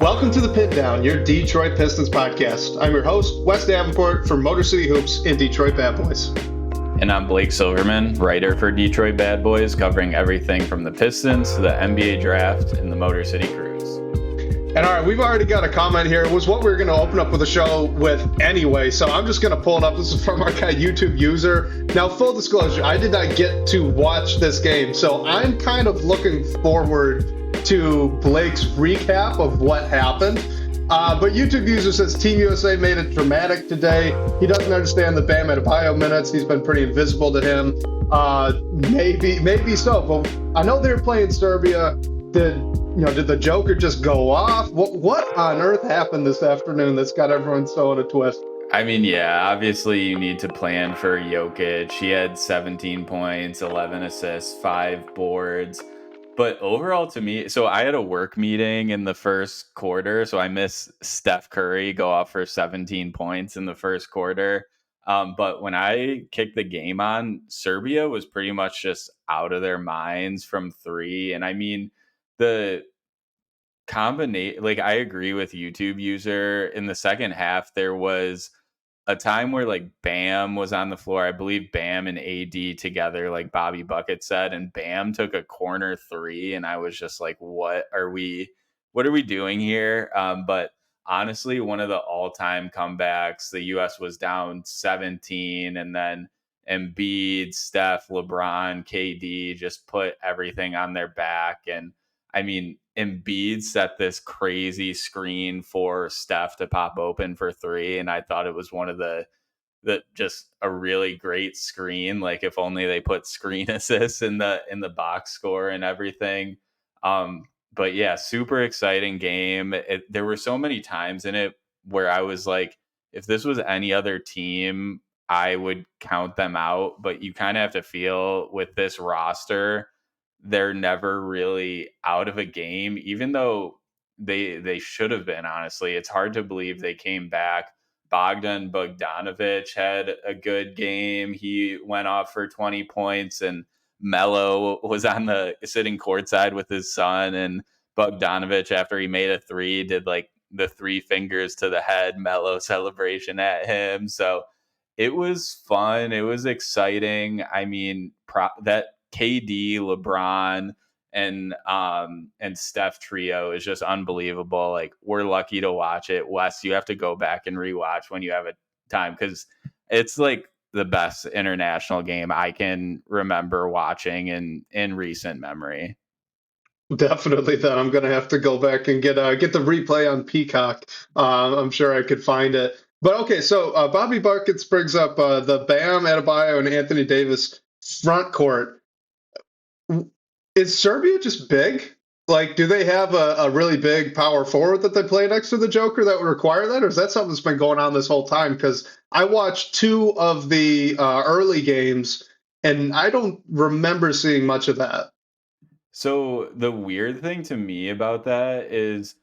Welcome to the Pindown, your Detroit Pistons podcast. I'm your host, Wes Davenport from Motor City Hoops in Detroit Bad Boys. And I'm Blake Silverman, writer for Detroit Bad Boys, covering everything from the Pistons to the NBA draft and the Motor City Cruise. And all right, we've already got a comment here. It was what we were going to open up with the show with anyway, so I'm just going to pull it up. This is from our guy, YouTube user. Now, full disclosure, I did not get to watch this game, so I'm kind of looking forward to Blake's recap of what happened. But YouTube user says Team USA made it dramatic today. He doesn't understand the Bam Adebayo minutes. He's been pretty invisible to him. Maybe so. But I know they're playing Serbia. Did the Joker just go off? What on earth happened this afternoon that's got everyone so in a twist? I mean, yeah, obviously you need to plan for Jokic. He had 17 points, 11 assists, 5 boards. But overall to me, so I had a work meeting in the first quarter, so I missed Steph Curry go off for 17 points in the first quarter. But when I kicked the game on, Serbia was pretty much just out of their minds from three. And I mean, the combination, like I agree with YouTube user, in the second half, there was a time where like Bam was on the floor. I believe Bam and AD together, like Bobby Bucket said, and Bam took a corner three. And I was just like, what are we doing here? But honestly, one of the all-time comebacks, the US was down 17, and then Embiid, Steph, LeBron, KD just put everything on their back. And I mean, Embiid set this crazy screen for Steph to pop open for three, and I thought it was one of the just a really great screen. Like if only they put screen assists in the box score and everything. But yeah, super exciting game. There were so many times in it where I was like, if this was any other team, I would count them out. But you kind of have to feel with this roster, they're never really out of a game, even though they should have been, honestly. It's hard to believe they came back. Bogdanovic had a good game. He went off for 20 points, and Melo was sitting courtside with his son, and Bogdanovic, after he made a three, did like the 3 fingers to the head Melo celebration at him. So it was fun. It was exciting. I mean, that KD, LeBron, and Steph trio is just unbelievable. Like, we're lucky to watch it. Wes, you have to go back and rewatch when you have a time, because it's like the best international game I can remember watching in recent memory. Definitely that. I'm going to have to go back and get the replay on Peacock. I'm sure I could find it. But okay, so Bobby Buckets brings up the Bam Adebayo and Anthony Davis front court. Is Serbia just big? Like, do they have a really big power forward that they play next to the Joker that would require that? Or is that something that's been going on this whole time? Because I watched 2 of the early games, and I don't remember seeing much of that. So the weird thing to me about that is,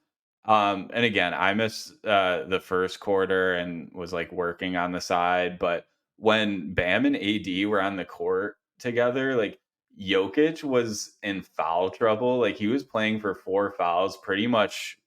and again, I missed the first quarter and was like working on the side. But when Bam and AD were on the court together, like Jokic was in foul trouble. Like he was playing for 4 fouls pretty much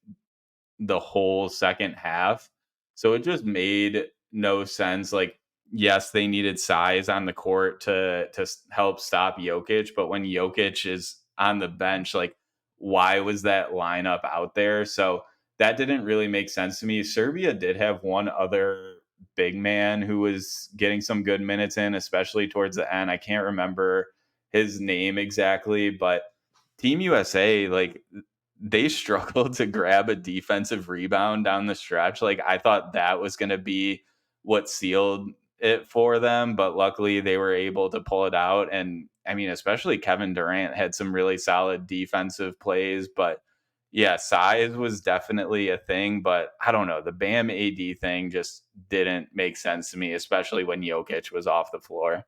the whole second half. So it just made no sense. Like, yes, they needed size on the court to help stop Jokic, but when Jokic is on the bench, like, why was that lineup out there? So that didn't really make sense to me. Serbia did have one other big man who was getting some good minutes in, especially towards the end. I can't remember his name exactly, but Team USA, like, they struggled to grab a defensive rebound down the stretch. Like, I thought that was going to be what sealed it for them, but luckily they were able to pull it out. And I mean, especially Kevin Durant had some really solid defensive plays. But yeah, size was definitely a thing, but I don't know. The Bam AD thing just didn't make sense to me, especially when Jokic was off the floor.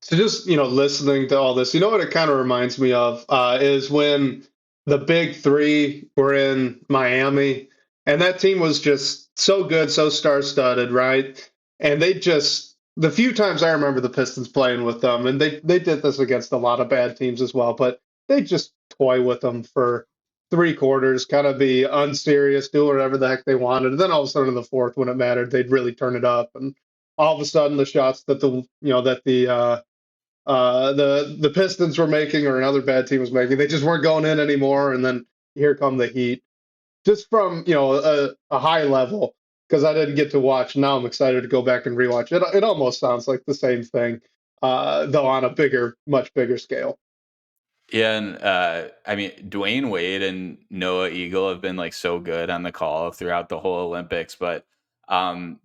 So just, listening to all this, what it kind of reminds me of is when the big 3 were in Miami, and that team was just so good, so star-studded, right? And the few times I remember the Pistons playing with them, and they did this against a lot of bad teams as well, but they just toy with them for three quarters, kind of be unserious, do whatever the heck they wanted. And then all of a sudden in the fourth, when it mattered, they'd really turn it up. And all of a sudden the shots that the Pistons were making or another bad team was making, they just weren't going in anymore. And then here come the Heat, just from a high level. Because I didn't get to watch. Now I'm excited to go back and rewatch it. It almost sounds like the same thing, though on a much bigger scale. Yeah, and I mean, Dwayne Wade and Noah Eagle have been like so good on the call throughout the whole Olympics, but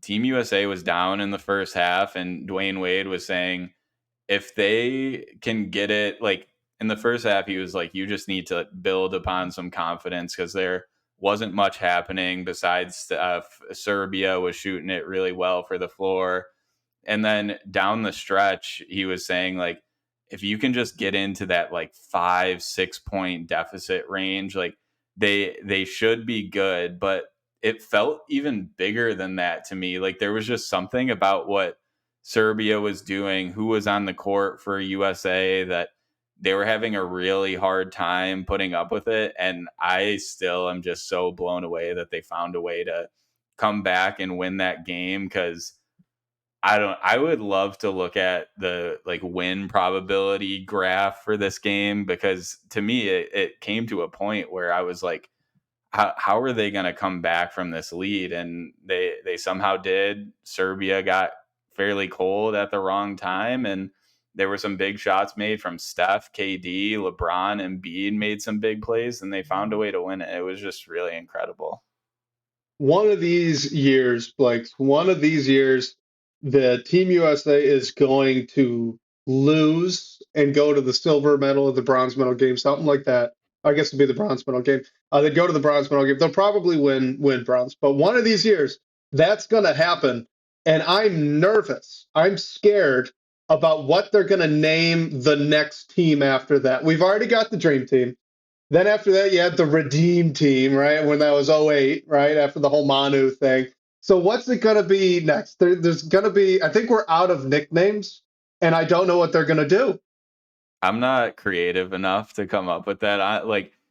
Team USA was down in the first half, and Dwayne Wade was saying if they can get it, like in the first half, he was like, you just need to build upon some confidence because there wasn't much happening besides Serbia was shooting it really well for the floor. And then down the stretch, he was saying, like, if you can just get into that like 5-6 point deficit range, like they should be good. But it felt even bigger than that to me. Like there was just something about what Serbia was doing, who was on the court for USA, that they were having a really hard time putting up with it. And I still am just so blown away that they found a way to come back and win that game because I would love to look at the like win probability graph for this game because to me it came to a point where I was like, how are they going to come back from this lead? And they somehow did. Serbia got fairly cold at the wrong time, and there were some big shots made from Steph, KD, LeBron, and Embiid made some big plays, and they found a way to win it. It was just really incredible. One of these years, Blake, one of these years, the Team USA is going to lose and go to the silver medal or the bronze medal game, something like that. I guess it'd be the bronze medal game. They go to the bronze medal game. They'll probably win bronze, but one of these years, that's going to happen. And I'm nervous. I'm scared about what they're going to name the next team after that. We've already got the dream team. Then after that, you had the Redeem team, right? When that was '08, right? After the whole Manu thing. So what's it going to be next? There's going to be, I think we're out of nicknames, and I don't know what they're going to do. I'm not creative enough to come up with that.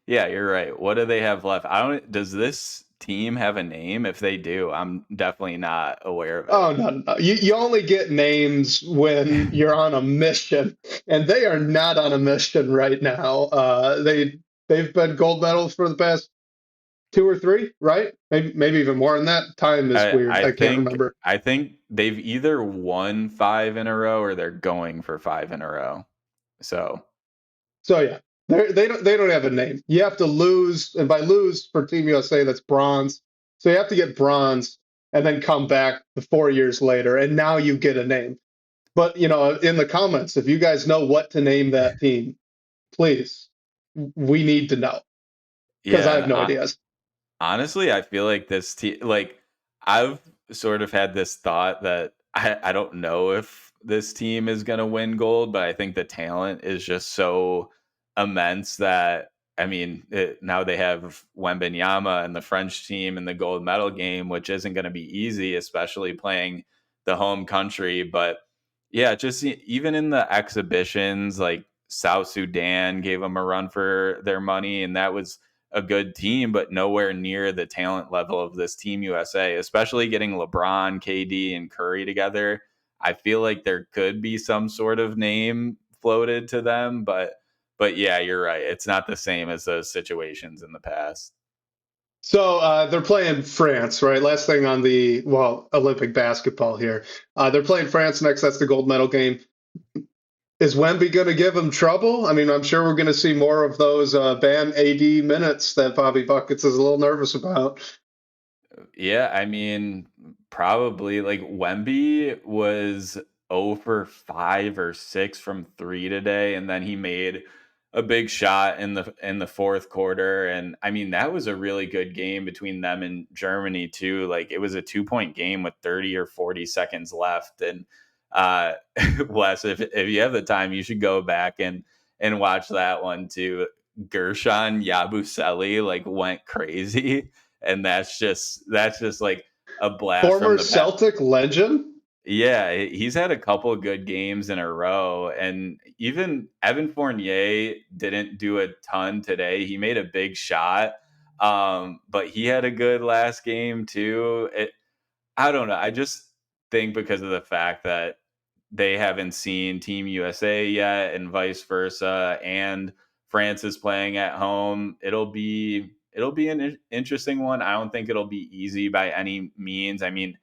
Yeah, you're right. What do they have left? Does this team have a name? If they do, I'm definitely not aware of it. Oh, no, no. You only get names when you're on a mission, and they are not on a mission right now. They've been gold medals for the past two or three, right? Maybe even more than that. Time is weird. I can't remember. I think they've either won 5 in a row or they're going for 5 in a row. So yeah, they don't have a name. You have to lose, and by lose for Team USA, that's bronze. So you have to get bronze and then come back the 4 years later, and now you get a name. But in the comments, if you guys know what to name that team, please, we need to know because I yeah, have no ideas. honestly, I feel like this team, like I've sort of had this thought that I don't know if this team is going to win gold, but I think the talent is just so immense that I mean, now they have Wembenyama and the French team in the gold medal game, which isn't going to be easy, especially playing the home country. But yeah, just even in the exhibitions, like South Sudan gave them a run for their money, and that was a good team, but nowhere near the talent level of this Team USA, especially getting LeBron, KD, and Curry together. I feel like there could be some sort of name floated to them, but yeah, you're right. It's not the same as those situations in the past. So they're playing France, right? Last thing on the Olympic basketball here. They're playing France next. That's the gold medal game. Is Wemby going to give them trouble? I mean, I'm sure we're going to see more of those Bam AD minutes that Bobby Buckets is a little nervous about. Yeah, I mean, probably like Wemby was 0 for 5 or 6 from 3 today, and then he made a big shot in the fourth quarter. And I mean, that was a really good game between them and Germany too. Like it was a 2 point game with 30 or 40 seconds left. And uh Wes, if you have the time, you should go back and watch that one too. Gershon Yabusele like went crazy, and that's just like a blast from Former the past. Celtic legend. Yeah, he's had a couple good games in a row, and even Evan Fournier didn't do a ton today. He made a big shot, but he had a good last game too. I don't know. I just think because of the fact that they haven't seen Team USA yet, and vice versa, and France is playing at home. It'll be an interesting one. I don't think it'll be easy by any means. I mean,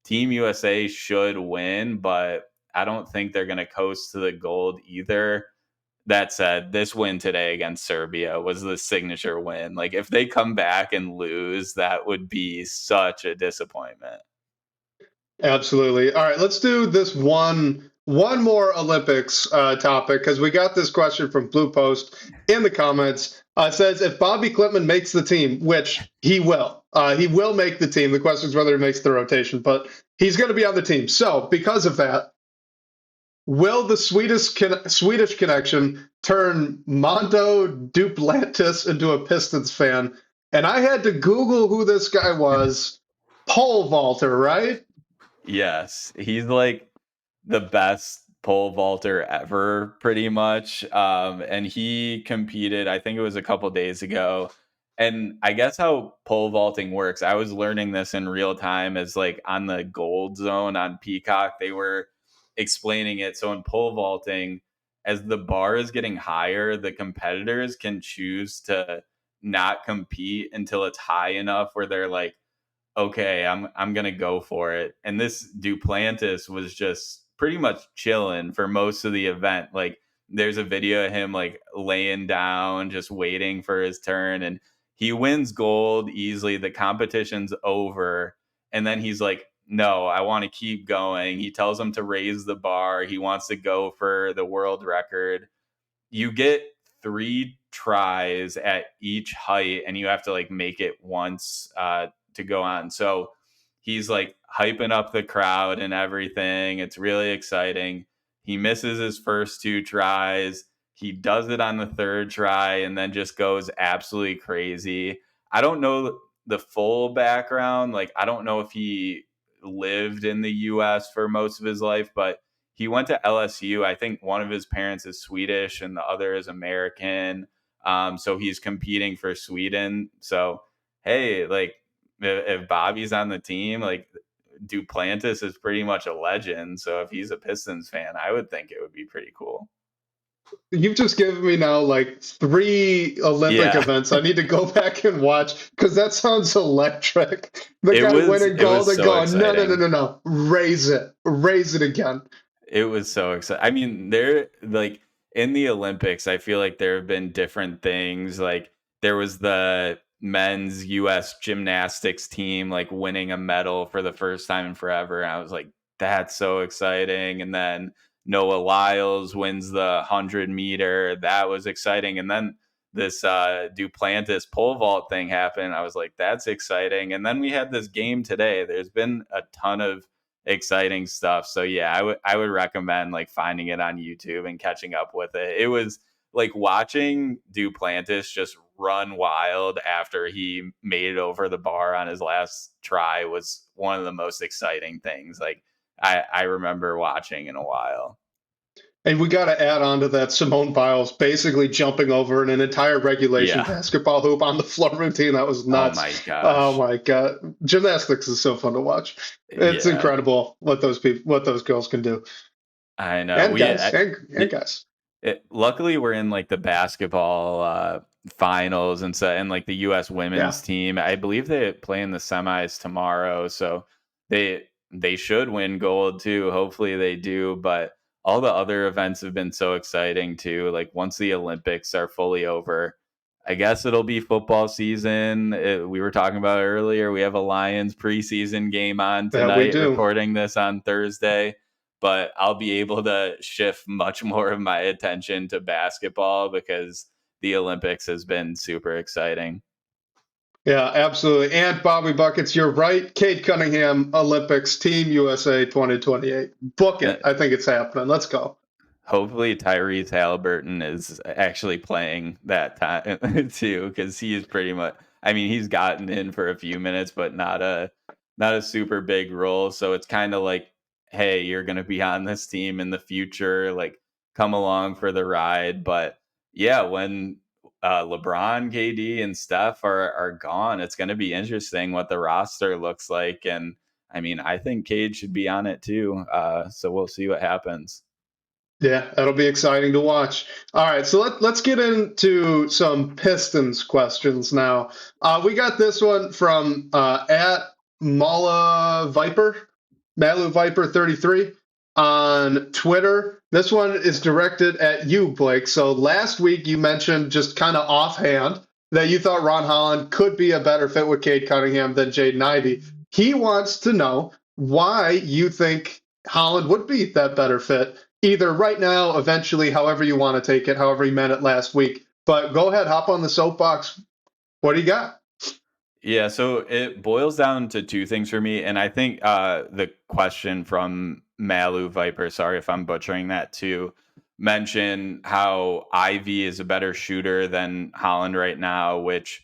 Team USA should win, but I don't think they're going to coast to the gold either. That said, this win today against Serbia was the signature win. Like, if they come back and lose, that would be such a disappointment. Absolutely. All right, let's do this one more Olympics topic because we got this question from Blue Post in the comments. It says if Bobby Klitman makes the team, which he will make the team. The question is whether he makes the rotation, but he's going to be on the team. So because of that, will the Swedish connection turn Mondo Duplantis into a Pistons fan? And I had to Google who this guy was. Pole vaulter, right? Yes, he's like the best pole vaulter ever, pretty much. And he competed, I think it was a couple days ago. And I guess how pole vaulting works, I was learning this in real time as like on the gold zone on Peacock, they were explaining it. So in pole vaulting, as the bar is getting higher, the competitors can choose to not compete until it's high enough where they're like, okay, I'm gonna go for it. And this Duplantis was just pretty much chilling for most of the event. Like there's a video of him like laying down, just waiting for his turn, and he wins gold easily. The competition's over, and then he's like, "No, I want to keep going." He tells him to raise the bar. He wants to go for the world record. You get 3 tries at each height, and you have to like make it once to go on. So he's like hyping up the crowd and everything. It's really exciting. He misses his first 2 tries. He does it on the third try and then just goes absolutely crazy. I don't know the full background. Like, I don't know if he lived in the US for most of his life, but he went to LSU. I think one of his parents is Swedish and the other is American. So he's competing for Sweden. So, hey, like, if Bobby's on the team, like Duplantis is pretty much a legend. So if he's a Pistons fan, I would think it would be pretty cool. You've just given me now like 3 Olympic Yeah, events I need to go back and watch because that sounds electric. The it guy was winning it gold was and so going, no, no, no, exciting. no, no, raise it again. It was so exciting. I mean, there like in the Olympics, I feel like there have been different things. Like there was the men's US gymnastics team like winning a medal for the first time in forever. And I was like, that's so exciting. And then Noah Lyles wins the 100 meter. That was exciting. And then this Duplantis pole vault thing happened. I was like, that's exciting. And then we had this game today. There's been a ton of exciting stuff. So yeah, I would recommend like finding it on YouTube and catching up with it. It was like watching Duplantis just run wild after he made it over the bar on his last try was one of the most exciting things like I remember watching in a while. And we got to add on to that Simone Biles basically jumping over an entire regulation Yeah. basketball hoop on the floor routine. That was Oh my nuts. Oh gosh. my God. Gymnastics is so fun to watch. It's Yeah. incredible what those girls can do. I know. And We guys, and guys. luckily we're in like the basketball finals and so and like the US Yeah. women's team. I believe they play in the semis tomorrow, so they should win gold too. Hopefully they do, but all the other events have been so exciting too. Like once the Olympics are fully over, I guess it'll be football season. We were talking about it earlier. We have a Lions preseason game on That we tonight, do. recording this on Thursday, but I'll be able to shift much more of my attention to basketball because the Olympics has been super exciting. Yeah, absolutely. And Bobby Buckets, you're right. Cade Cunningham, Olympics, Team USA 2028. Book Uh, it. I think it's happening. Let's go. Hopefully, Tyrese Halliburton is actually playing that time too, because he is pretty much. I mean, he's gotten in for a few minutes, but not a super big role. So it's kind of like hey, you're going to be on this team in the future, like come along for the ride. But yeah, when LeBron, KD, and Steph are gone, it's going to be interesting what the roster looks like. And I mean, I think Cade should be on it too. So we'll see what happens. Yeah, that'll be exciting to watch. All right, so let's get into some Pistons questions now. We got this one from at Mala Viper, Malu Viper 33 on Twitter. This one is directed at you, Blake. So last week you mentioned just kind of offhand that you thought Ron Holland could be a better fit with Cade Cunningham than Jaden Ivey. He wants to know why you think Holland would be that better fit either right now, eventually, however you want to take it, however you meant it last week. But go ahead, hop on the soapbox. What do you got? Yeah, so it boils down to two things for me. And I think the question from Malu Viper, sorry if I'm butchering that too, mention how Ivy is a better shooter than Holland right now, which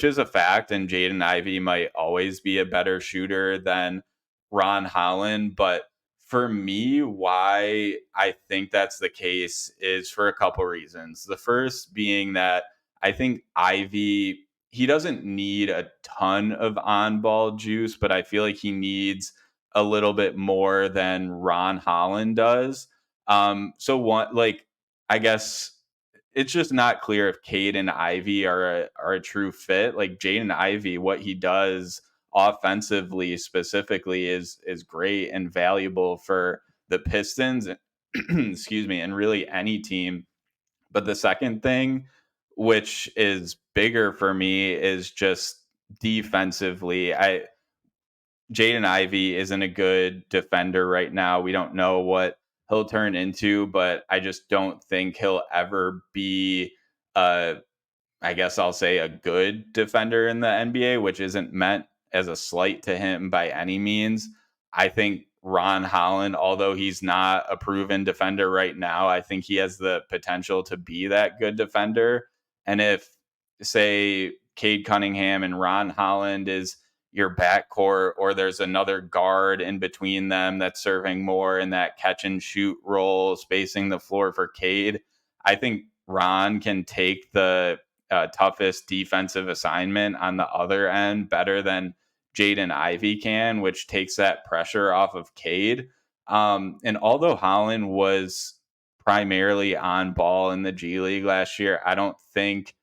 is a fact. And Jaden Ivey might always be a better shooter than Ron Holland. But for me, why I think that's the case is for a couple reasons. The first being that I think Ivy he doesn't need a ton of on ball juice, but I feel like he needs a little bit more than Ron Holland does. So one, like, I guess it's just not clear if Cade and Ivy are a true fit. Like Jaden Ivey, what he does offensively specifically is great and valuable for the Pistons. Excuse me, and really any team. But the second thing, which is bigger for me, is just defensively. I Jaden Ivey isn't a good defender right now. We don't know what he'll turn into, but I just don't think he'll ever be a I guess I'll say a good defender in the NBA, which isn't meant as a slight to him by any means. I think Ron Holland, although he's not a proven defender right now, I think he has the potential to be that good defender. And if, say, Cade Cunningham and Ron Holland is your backcourt, or there's another guard in between them that's serving more in that catch and shoot role, spacing the floor for Cade, I think Ron can take the toughest defensive assignment on the other end better than Jaden Ivey can, which takes that pressure off of Cade. And although Holland was primarily on ball in the G League last year, I don't think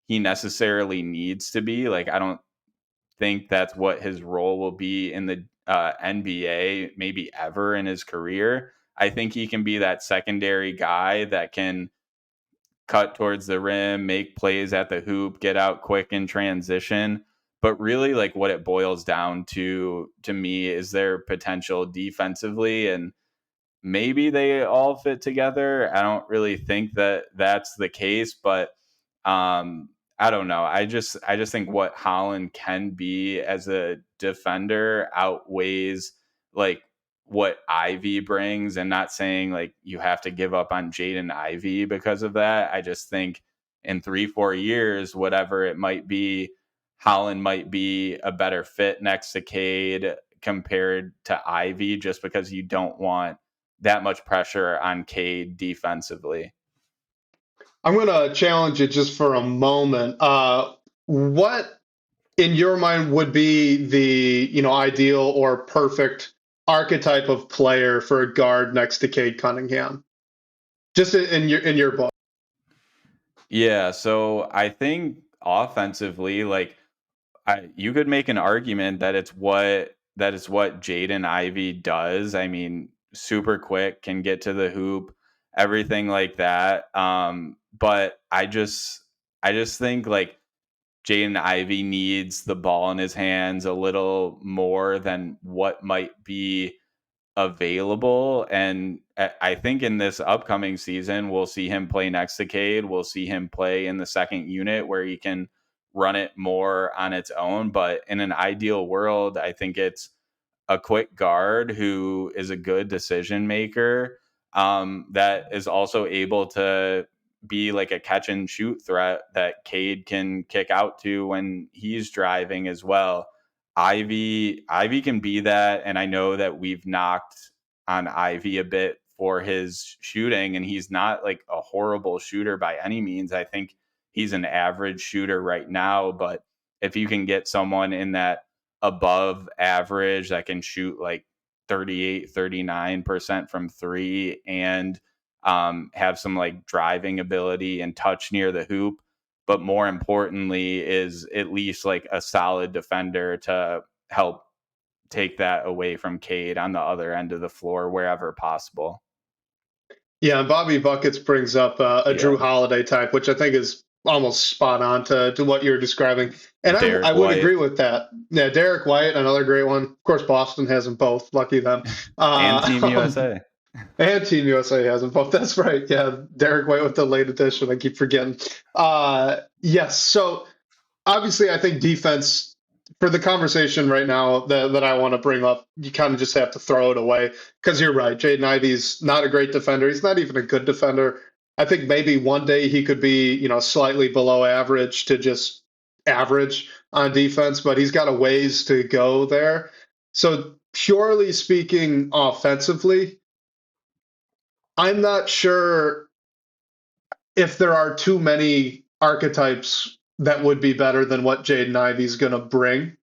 he necessarily needs to be. Like, I don't think that's what his role will be in the NBA, maybe ever in his career. I think he can be that secondary guy that can cut towards the rim, make plays at the hoop, get out quick in transition. But really, like what it boils down to me is their potential defensively, and maybe they all fit together. I don't really think that that's the case, but I don't know. I just think what Holland can be as a defender outweighs like what Ivy brings, and not saying like you have to give up on Jaden Ivy because of that. I just think in 3-4 years, whatever it might be, Holland might be a better fit next to Cade compared to Ivy, just because you don't want that much pressure on Cade defensively. I'm going to challenge it just for a moment. What, in your mind, would be the ideal or perfect archetype of player for a guard next to Cade Cunningham? Just in your book. Yeah, so I think offensively, like you could make an argument that it's what Jaden Ivey does. I mean, super quick, can get to the hoop, everything like that. But I just think like Jaden Ivey needs the ball in his hands a little more than what might be available. And I think in this upcoming season, we'll see him play next to Cade. We'll see him play in the second unit where he can run it more on its own. But in an ideal world, I think it's a quick guard who is a good decision maker, that is also able to be like a catch and shoot threat that Cade can kick out to when he's driving as well. Ivy can be that, and I know that we've knocked on Ivy a bit for his shooting, and he's not like a horrible shooter by any means. I think he's an average shooter right now, but if you can get someone in that above average that can shoot like 38, 39% from three and have some like driving ability and touch near the hoop, but more importantly is at least like a solid defender to help take that away from Cade on the other end of the floor wherever possible. Yeah, and Bobby Buckets brings up a Drew Yeah. Holiday type, which I think is almost spot on to what you're describing. And I Derek would White agree with that. Yeah, Derek White, another great one. Of course, Boston has them both. Lucky them. and Team Uh, USA and Team USA has them both. That's right. Yeah, Derek White with the late edition. I keep forgetting. Yes. So obviously, I think defense for the conversation right now that I want to bring up, you kind of just have to throw it away because you're right. Jaden Ivey's not a great defender. He's not even a good defender. I think maybe one day he could be, slightly below average to just average on defense, but he's got a ways to go there. So purely speaking, offensively, I'm not sure if there are too many archetypes that would be better than what Jaden Ivey's going to bring.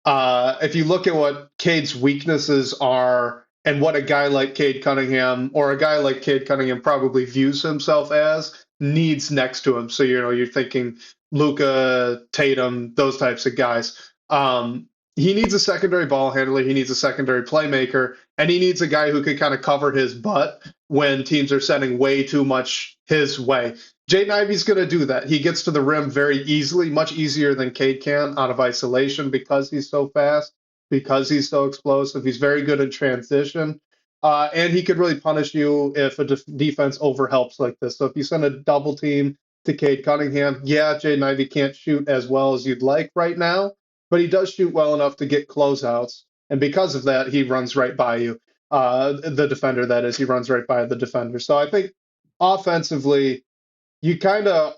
If you look at what Cade's weaknesses are and what a guy like Cade Cunningham or a guy like Cade Cunningham probably views himself as needs next to him. So, you're thinking Luka, Tatum, those types of guys. He needs a secondary ball handler. He needs a secondary playmaker, and he needs a guy who can kind of cover his butt when teams are sending way too much his way. Jaden Ivey's going to do that. He gets to the rim very easily, much easier than Cade can out of isolation because he's so fast, because he's so explosive. He's very good in transition. And he could really punish you if a defense overhelps like this. So if you send a double team to Cade Cunningham, yeah, Jaden Ivey can't shoot as well as you'd like right now, but he does shoot well enough to get closeouts. And because of that, he runs right by you. The defender, that is, he runs right by the defender. So I think offensively, you kind of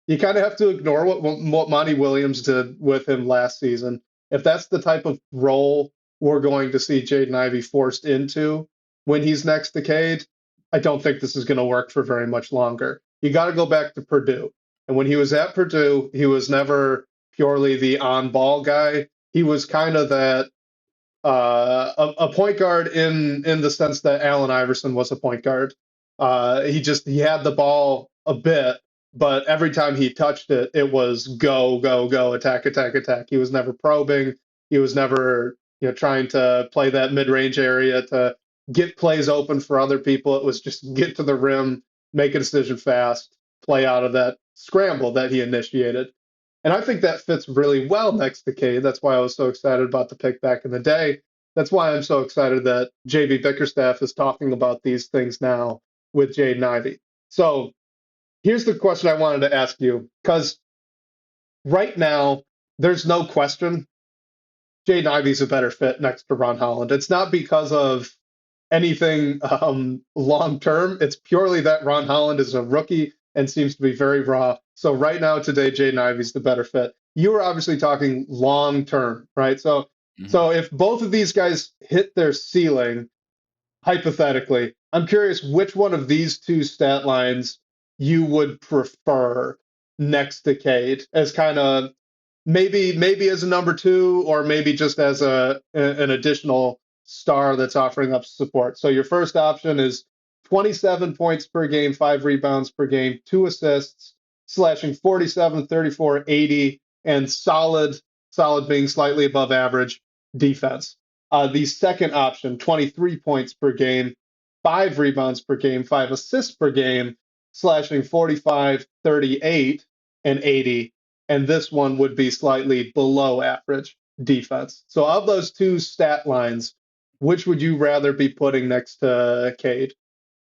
have to ignore what Monty Williams did with him last season. If that's the type of role we're going to see Jaden Ivey forced into when he's next to Cade, I don't think this is going to work for very much longer. You got to go back to Purdue. And when he was at Purdue, he was never purely the on-ball guy. He was kind of that a point guard in the sense that Allen Iverson was a point guard. He had the ball a bit, but every time he touched it, it was go, go, go, attack, attack, attack. He was never probing. He was never trying to play that mid-range area to get plays open for other people. It was just get to the rim, make a decision fast, play out of that scramble that he initiated. And I think that fits really well next to Cade. That's why I was so excited about the pick back in the day. That's why I'm so excited that JV Bickerstaff is talking about these things now with Jaden Ivey. So here's the question I wanted to ask you, because right now, there's no question Jaden Ivey's a better fit next to Ron Holland. It's not because of anything long term. It's purely that Ron Holland is a rookie and seems to be very raw. So right now, today, Jaden Ivey's the better fit. You were obviously talking long term, right? So if both of these guys hit their ceiling, hypothetically, I'm curious which one of these two stat lines you would prefer next to Cade as kind of maybe as a number two, or maybe just as an additional star that's offering up support. So your first option is 27 points per game, 5 rebounds per game, 2 assists, slashing 47, 34, 80, and solid being slightly above average defense. The second option, 23 points per game, 5 rebounds per game, 5 assists per game, slashing 45, 38, and 80. And this one would be slightly below average defense. So of those two stat lines, which would you rather be putting next to Cade?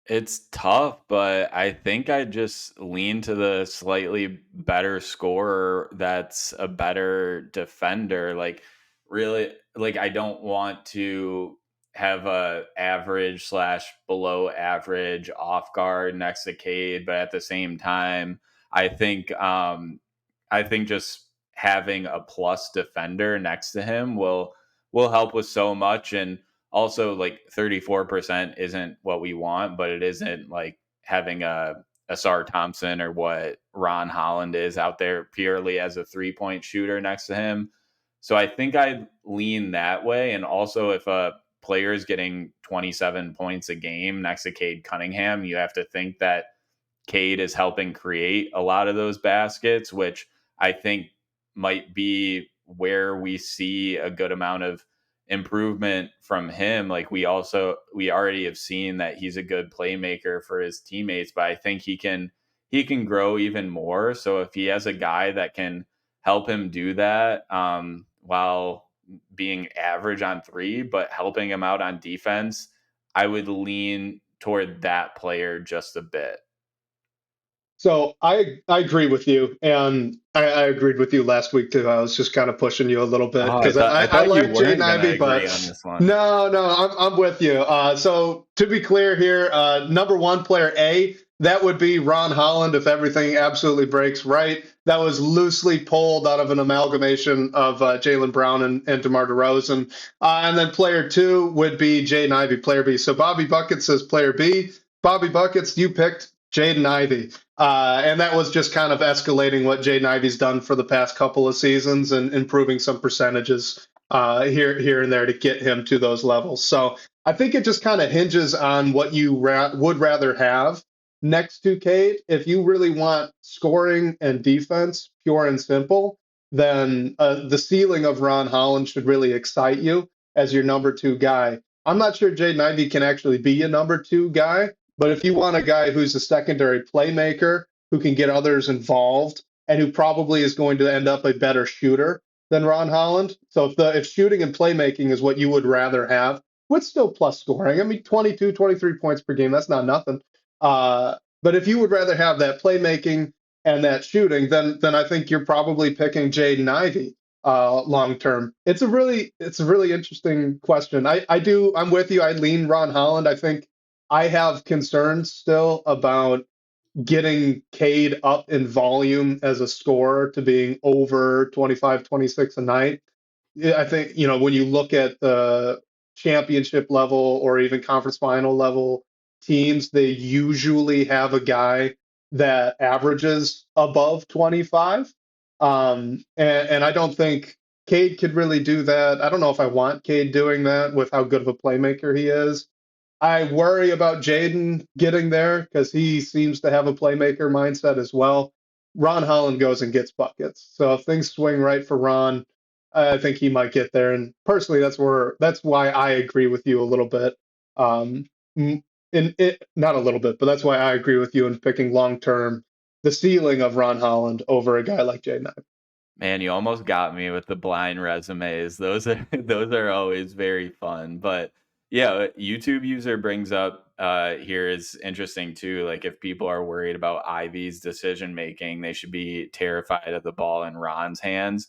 It's tough, but I think I just lean to the slightly better scorer that's a better defender. Like, really, like, I don't want to have a average slash below average off guard next to Cade, but at the same time, I think I think just having a plus defender next to him will help with so much. And Also, like 34% isn't what we want, but it isn't like having a Ausar Thompson or what Ron Holland is out there purely as a 3-point shooter next to him. So I think I'd lean that way. And also, if a player is getting 27 points a game next to Cade Cunningham, you have to think that Cade is helping create a lot of those baskets, which I think might be where we see a good amount of improvement from him. Like we already have seen that he's a good playmaker for his teammates, but I think he can grow even more. So if he has a guy that can help him do that, while being average on three, but helping him out on defense, I would lean toward that player just a bit. So I agree with you, and I agreed with you last week too. I was just kind of pushing you a little bit Oh, I because thought I I thought you like Jaden weren't gonna Ivey, agree but on this one. no, I'm with you. So to be clear here, number one player A, that would be Ron Holland if everything absolutely breaks right. That was loosely pulled out of an amalgamation of Jalen Brown and DeMar DeRozan. And then player two would be Jaden Ivey, player B. So Bobby Bucket says player B. Bobby Buckets, you picked Jaden Ivey. And that was just kind of escalating what Jaden Ivey's done for the past couple of seasons and improving some percentages here and there to get him to those levels. So I think it just kind of hinges on what you would rather have next to Cade. If you really want scoring and defense, pure and simple, then the ceiling of Ron Holland should really excite you as your number two guy. I'm not sure Jaden Ivey can actually be a number two guy, but if you want a guy who's a secondary playmaker, who can get others involved, and who probably is going to end up a better shooter than Ron Holland. So if shooting and playmaking is what you would rather have, with still plus scoring, I mean 22, 23 points per game, that's not nothing. But if you would rather have that playmaking and that shooting, then I think you're probably picking Jaden Ivey long term. It's a really interesting question. I'm with you. I lean Ron Holland. I think I have concerns still about getting Cade up in volume as a scorer to being over 25, 26 a night. I think, when you look at the championship level or even conference final level teams, they usually have a guy that averages above 25. And I don't think Cade could really do that. I don't know if I want Cade doing that with how good of a playmaker he is. I worry about Jaden getting there because he seems to have a playmaker mindset as well. Ron Holland goes and gets buckets. So if things swing right for Ron, I think he might get there. And personally, that's why I agree with you a little bit. Um, in it, not a little bit, but that's why I agree with you in picking long term the ceiling of Ron Holland over a guy like Jaden Ivey. Man, you almost got me with the blind resumes. Those are those are always very fun. But yeah, YouTube user brings up here is interesting too. Like if people are worried about Ivy's decision making, they should be terrified of the ball in Ron's hands.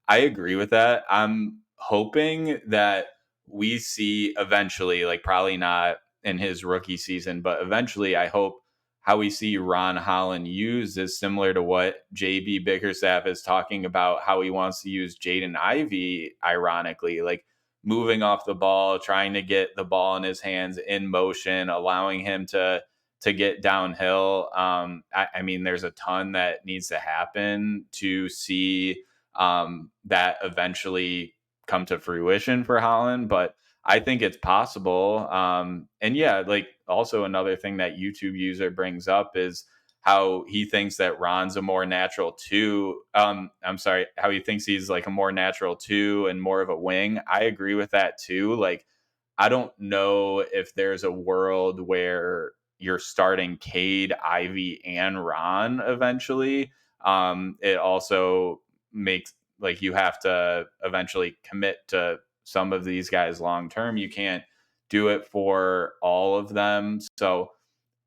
I agree with that. I'm hoping that we see eventually, like probably not in his rookie season, but eventually I hope how we see Ron Holland used is similar to what JB Bickerstaff is talking about how he wants to use Jaden Ivey, ironically, like moving off the ball, trying to get the ball in his hands in motion, allowing him to get downhill. I mean, there's a ton that needs to happen to see that eventually come to fruition for Holland, but I think it's possible. And yeah, like also another thing that YouTube user brings up is how he thinks that Ron's a more natural two. I'm sorry, how he thinks he's like a more natural two and more of a wing. I agree with that too. Like, I don't know if there's a world where you're starting Cade, Ivy, and Ron eventually. It also makes like you have to eventually commit to some of these guys long term. You can't do it for all of them. So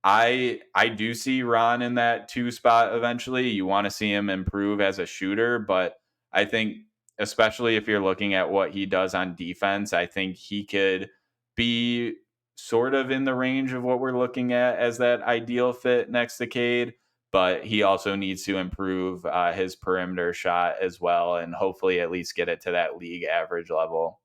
I do see Ron in that two spot eventually. You want to see him improve as a shooter, but I think especially if you're looking at what he does on defense, I think he could be sort of in the range of what we're looking at as that ideal fit next to Cade. But he also needs to improve his perimeter shot as well, and hopefully at least get it to that league average level.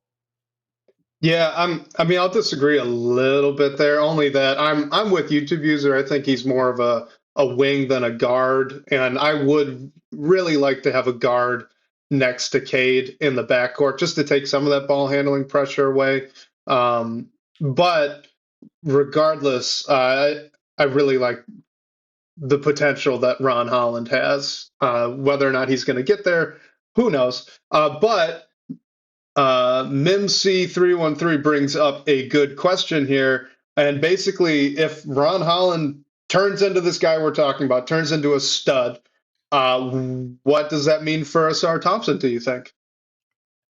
Yeah, I mean, I'll disagree a little bit there. Only that I'm with YouTube user. I think he's more of a wing than a guard, and I would really like to have a guard next to Cade in the backcourt just to take some of that ball handling pressure away. But regardless, I really like the potential that Ron Holland has. Whether or not he's going to get there, who knows? But Mimc313 brings up a good question here. And basically, if Ron Holland turns into this guy we're talking about, turns into a stud, uh, what does that mean for Ausar Thompson, do you think?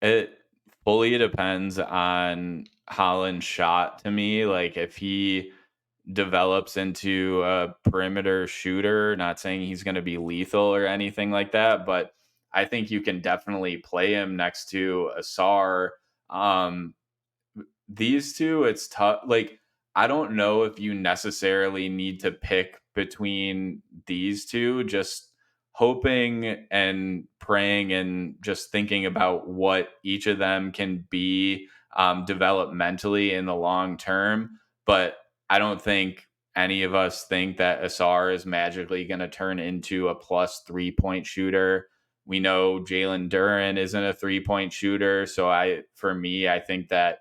It fully depends on Holland's shot to me. Like if he develops into a perimeter shooter, not saying he's going to be lethal or anything like that, but I think you can definitely play him next to Asar. Um, these two, it's tough. Like, I don't know if you necessarily need to pick between these two, just hoping and praying and just thinking about what each of them can be developmentally in the long term. But I don't think any of us think that Asar is magically going to turn into a plus 3 point shooter. We know Jalen Duren isn't a 3 point shooter. So for me, I think that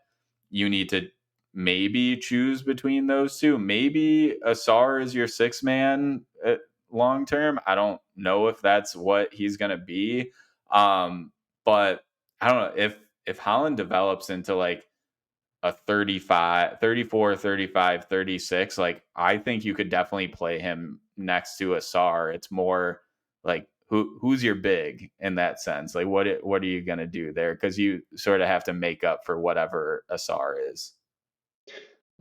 you need to maybe choose between those two. Maybe Asar is your six man long term. I don't know if that's what he's going to be. But I don't know if Holland develops into like a 35, 34, 35, 36. Like I think you could definitely play him next to Asar. It's more like who's your big in that sense? Like what are you gonna do there? Because you sort of have to make up for whatever Asar is.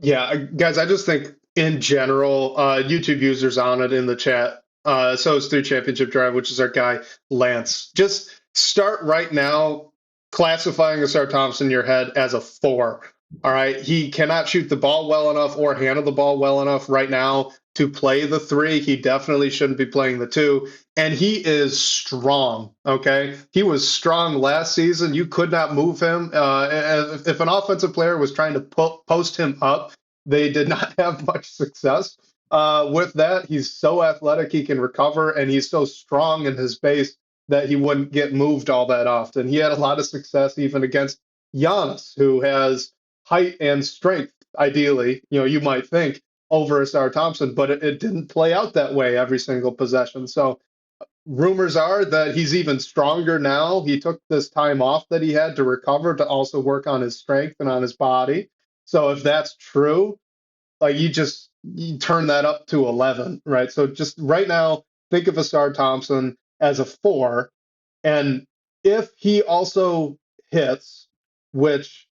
Yeah, guys, I just think in general, YouTube users on it in the chat. So is Through Championship Drive, which is our guy, Lance. Just start right now classifying Asar Thompson in your head as a four. All right. He cannot shoot the ball well enough or handle the ball well enough right now to play the three. He definitely shouldn't be playing the two. And he is strong. Okay. He was strong last season. You could not move him. If an offensive player was trying to post him up, they did not have much success with that. He's so athletic, he can recover, and he's so strong in his base that he wouldn't get moved all that often. He had a lot of success even against Giannis, who has height and strength, ideally, you might think, over Ausar Thompson, but it didn't play out that way every single possession. So rumors are that he's even stronger now. He took this time off that he had to recover to also work on his strength and on his body. So if that's true, like you turn that up to 11, right? So just right now, think of Ausar Thompson as a four, and if he also hits, which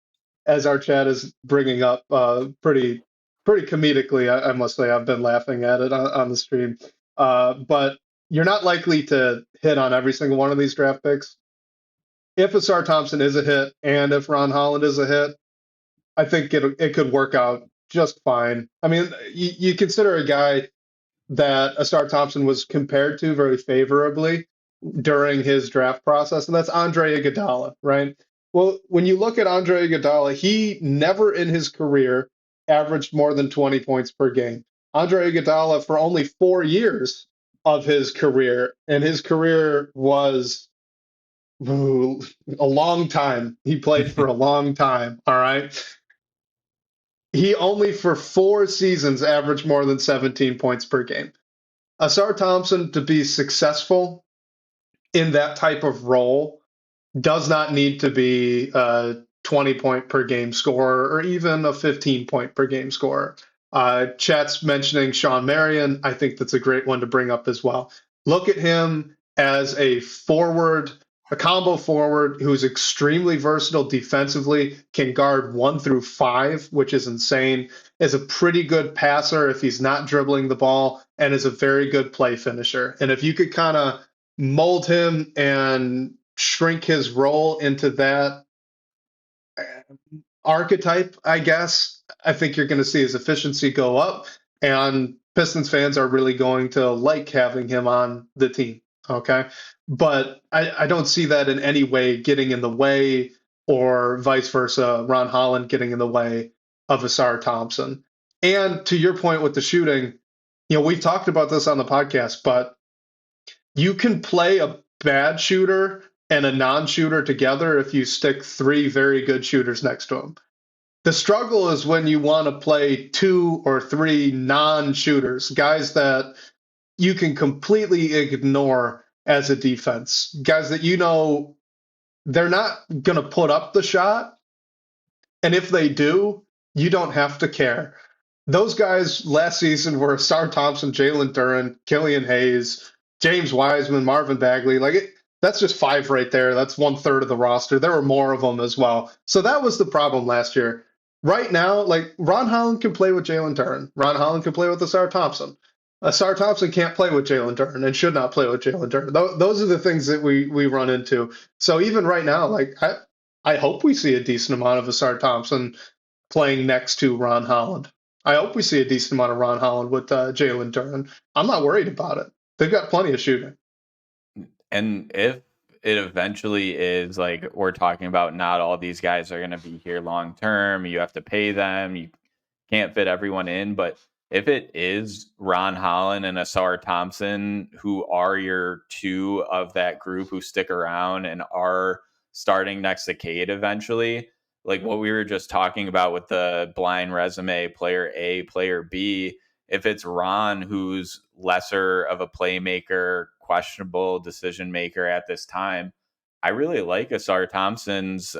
as our chat is bringing up, pretty comedically, I must say, I've been laughing at it on the stream. But you're not likely to hit on every single one of these draft picks. If Ausar Thompson is a hit, and if Ron Holland is a hit, I think it could work out just fine. I mean, you consider a guy that Ausar Thompson was compared to very favorably during his draft process, and that's Andre Iguodala, right? Well, when you look at Andre Iguodala, he never in his career averaged more than 20 points per game. Andre Iguodala, for only 4 years of his career, and his career was a long time. He played for a long time, all right? He only for 4 seasons averaged more than 17 points per game. Ausar Thompson, to be successful in that type of role, does not need to be a 20 point per game scorer or even a 15 point per game scorer. Chat's mentioning Sean Marion. I think that's a great one to bring up as well. Look at him as a forward, a combo forward who's extremely versatile defensively, can guard 1 through 5, which is insane, is a pretty good passer if he's not dribbling the ball, and is a very good play finisher. And if you could kind of mold him and shrink his role into that archetype, I guess, I think you're going to see his efficiency go up, and Pistons fans are really going to like having him on the team. Okay. But I don't see that in any way getting in the way or vice versa, Ron Holland getting in the way of Ausar Thompson. And to your point with the shooting, we've talked about this on the podcast, but you can play a bad shooter and a non-shooter together if you stick three very good shooters next to him. The struggle is when you want to play two or three non-shooters, guys that you can completely ignore as a defense, guys that they're not going to put up the shot, and if they do, you don't have to care. Those guys last season were Ausar Thompson, Jalen Duren, Killian Hayes, James Wiseman, Marvin Bagley. That's just five right there. That's 1/3 of the roster. There were more of them as well. So that was the problem last year. Right now, Ron Holland can play with Jalen Duren. Ron Holland can play with Ausar Thompson. Ausar Thompson can't play with Jalen Duren and should not play with Jalen Duren. Those are the things that we run into. So even right now, I hope we see a decent amount of Ausar Thompson playing next to Ron Holland. I hope we see a decent amount of Ron Holland with Jalen Duren. I'm not worried about it. They've got plenty of shooting. And if it eventually is like we're talking about, not all these guys are going to be here long term. You have to pay them. You can't fit everyone in. But if it is Ron Holland and Ausar Thompson, who are your two of that group who stick around and are starting next to Cade eventually, like what we were just talking about with the blind resume, player A, player B, if it's Ron, who's lesser of a playmaker, questionable decision maker at this time, I really like Ausar Thompson's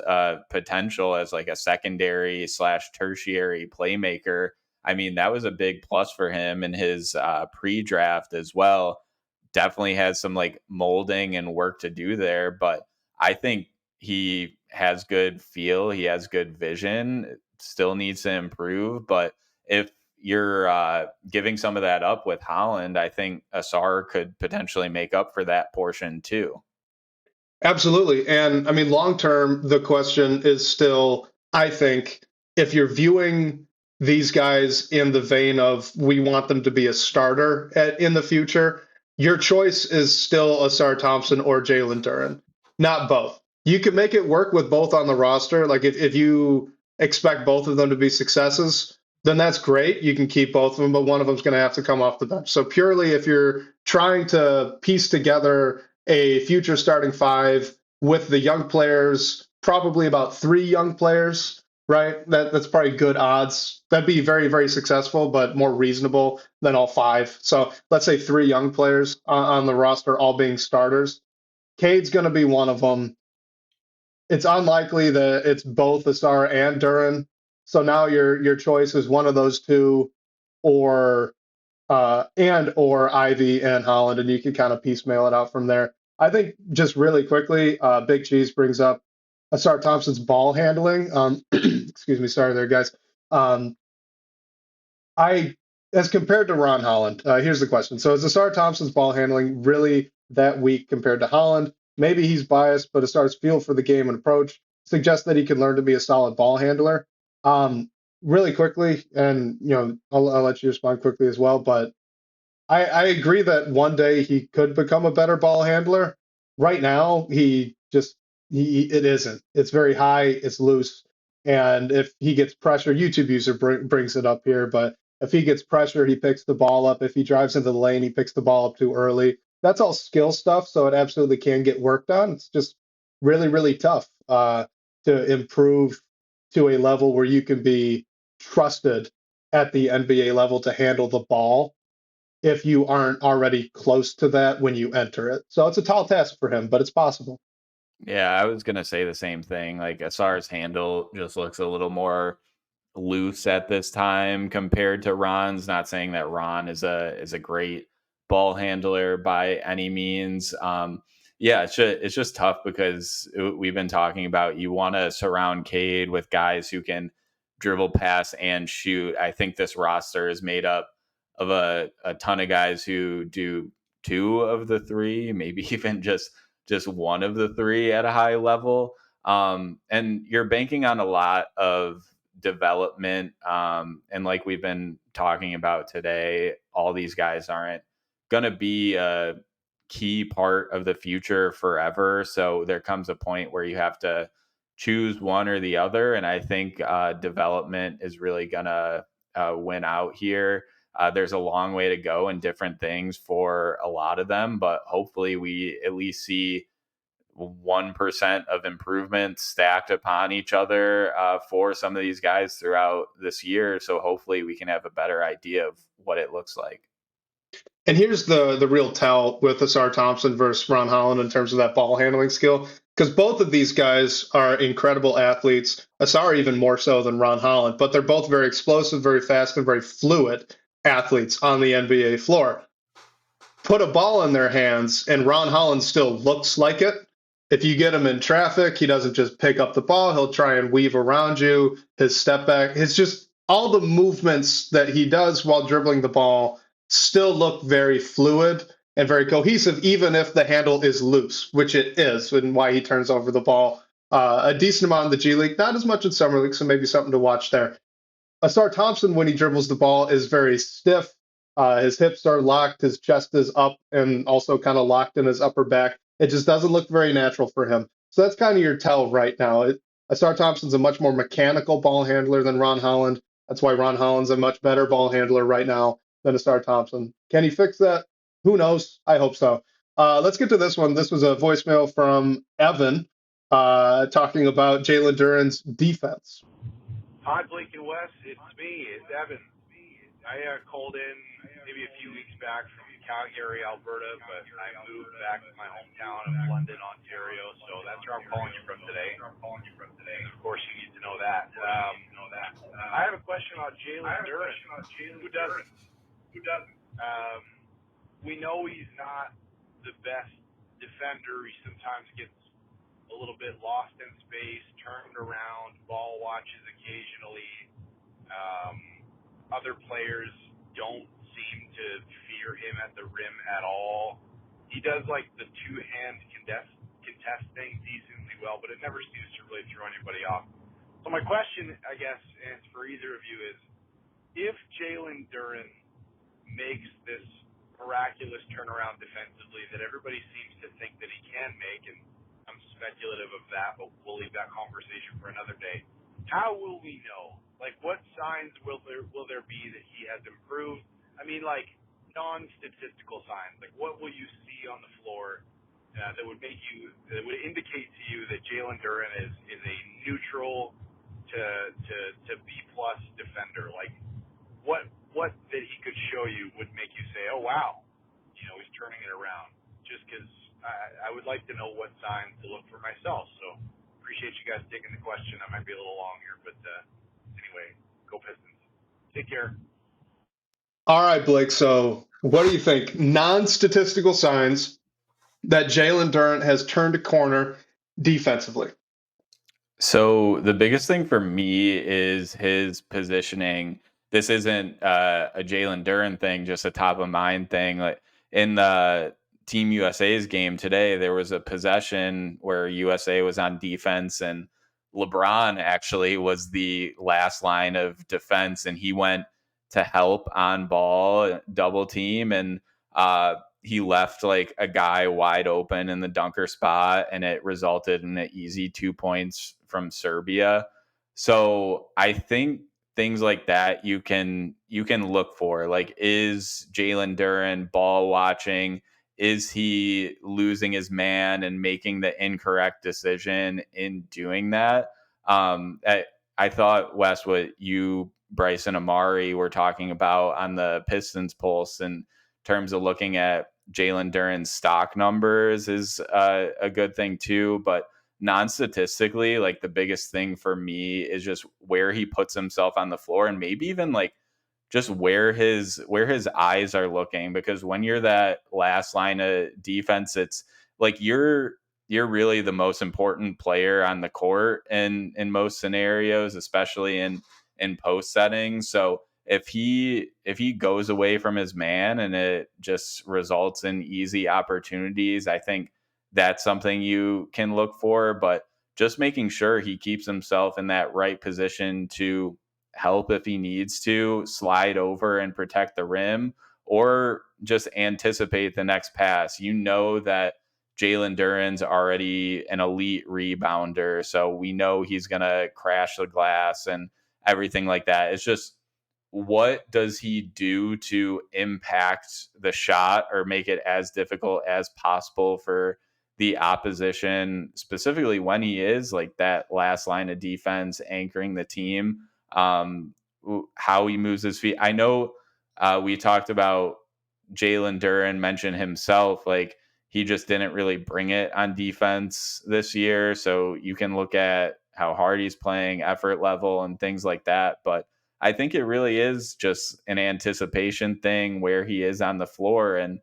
potential as like a secondary / tertiary playmaker. I mean, that was a big plus for him in his pre-draft as well. Definitely has some like molding and work to do there, but I think he has good feel. He has good vision. Still needs to improve, but if you're giving some of that up with Holland, I think Ausar could potentially make up for that portion too. Absolutely. And I mean, long term, the question is still, I think, if you're viewing these guys in the vein of we want them to be a starter in the future, your choice is still Ausar Thompson or Jalen Duren, not both. You can make it work with both on the roster. Like if you expect both of them to be successes, then that's great. You can keep both of them, but one of them's going to have to come off the bench. So purely if you're trying to piece together a future starting five with the young players, probably about three young players, right? That's probably good odds. That'd be very, very successful, but more reasonable than all five. So let's say three young players on the roster, all being starters. Cade's going to be one of them. It's unlikely that it's both Ausar and Duren. So now your choice is one of those two, or or Ivy and Holland, and you can kind of piecemeal it out from there. I think just really quickly, Big Cheese brings up Ausar Thompson's ball handling. Excuse me, sorry there, guys. I, as compared to Ron Holland, here's the question. So is Ausar Thompson's ball handling really that weak compared to Holland? Maybe he's biased, but Ausar's feel for the game and approach suggests that he can learn to be a solid ball handler. Really quickly, and I'll let you respond quickly as well, but I agree that one day he could become a better ball handler. Right now, it isn't. It's very high, it's loose, and if he gets pressure, YouTube user brings it up here, but if he gets pressure, he picks the ball up. If he drives into the lane, he picks the ball up too early. That's all skill stuff, so it absolutely can get worked on. It's just really, really tough to improve to a level where you can be trusted at the NBA level to handle the ball if you aren't already close to that when you enter it. So it's a tall task for him, but it's possible. Yeah, I was gonna say the same thing. Like Asar's handle just looks a little more loose at this time compared to Ron's. Not saying that Ron is a great ball handler by any means. Yeah, it's just tough because we've been talking about you want to surround Cade with guys who can dribble, pass, and shoot. I think this roster is made up of a ton of guys who do two of the three, maybe even just one of the three at a high level. And you're banking on a lot of development. And like we've been talking about today, all these guys aren't going to be a key part of the future forever. So there comes a point where you have to choose one or the other. And I think development is really going to win out here. There's a long way to go and different things for a lot of them, but hopefully we at least see 1% of improvement stacked upon each other for some of these guys throughout this year. So hopefully we can have a better idea of what it looks like. And here's the real tell with Ausar Thompson versus Ron Holland in terms of that ball handling skill, because both of these guys are incredible athletes. Ausar even more so than Ron Holland, but they're both very explosive, very fast, and very fluid athletes on the NBA floor. Put a ball in their hands, and Ron Holland still looks like it. If you get him in traffic, he doesn't just pick up the ball. He'll try and weave around you. His step back, it's just all the movements that he does while dribbling the ball still look very fluid and very cohesive, even if the handle is loose, which it is, and why he turns over the ball a decent amount in the G League, not as much in Summer League, so maybe something to watch there. Ausar Thompson, when he dribbles the ball, is very stiff. His hips are locked, his chest is up, and also kind of locked in his upper back. It just doesn't look very natural for him. So that's kind of your tell right now. Ausar Thompson's a much more mechanical ball handler than Ron Holland. That's why Ron Holland's a much better ball handler right now than Ausar Thompson. Can he fix that? Who knows? I hope so. Let's get to this one. This was a voicemail from Evan talking about Jalen Duren's defense. Hi, Blake and Wes. It's me. It's Evan. I called in maybe a few weeks back from Calgary, Alberta, but I moved back to my hometown of London, Ontario, so that's where I'm calling you from today. Of course, you need to know that. I have a question about Jalen Duren. Who doesn't? We know he's not the best defender. He sometimes gets a little bit lost in space, turned around, ball watches occasionally. Other players don't seem to fear him at the rim at all. He does like the two-hand contesting decently well, but it never seems to really throw anybody off. So my question, I guess, and it's for either of you, is if Jalen Duren makes this miraculous turnaround defensively that everybody seems to think that he can make, and I'm speculative of that, but we'll leave that conversation for another day. How will we know? Like, what signs will there be that he has improved? I mean, like, non-statistical signs. Like, what will you see on the floor that would indicate to you that Jalen Duren is a neutral to B plus defender? Like, what that he could show you would make you say, oh wow, he's turning it around? Just because I would like to know what signs to look for myself. So appreciate you guys taking the question. I might be a little long here, but anyway, go Pistons. Take care. All right, Blake. So what do you think? Non-statistical signs that Jalen Duren has turned a corner defensively. So the biggest thing for me is his positioning. This isn't a Jalen Duren thing, just a top of mind thing. Like in the Team USA's game today, there was a possession where USA was on defense and LeBron actually was the last line of defense, and he went to help on ball, double team, and he left like a guy wide open in the dunker spot, and it resulted in an easy 2 points from Serbia. So I think things like that you can look for. Like, is Jalen Duren ball watching? Is he losing his man and making the incorrect decision in doing that? I thought, Wes, what you, Bryce, and Amari were talking about on the Pistons Pulse in terms of looking at Jalen Duren's stock numbers is a good thing too. But non-statistically, like the biggest thing for me is just where he puts himself on the floor, and maybe even like just where his eyes are looking, because when you're that last line of defense, it's like you're really the most important player on the court in most scenarios, especially in post settings. So if he goes away from his man and it just results in easy opportunities, I think that's something you can look for. But just making sure he keeps himself in that right position to help if he needs to slide over and protect the rim, or just anticipate the next pass. You know that Jalen Duren's already an elite rebounder, so we know he's going to crash the glass and everything like that. It's just, what does he do to impact the shot or make it as difficult as possible for the opposition, specifically when he is like that last line of defense anchoring the team? How he moves his feet. I know we talked about Jalen Duren, mentioned himself, like he just didn't really bring it on defense this year. So you can look at how hard he's playing, effort level, and things like that. But I think it really is just an anticipation thing where he is on the floor and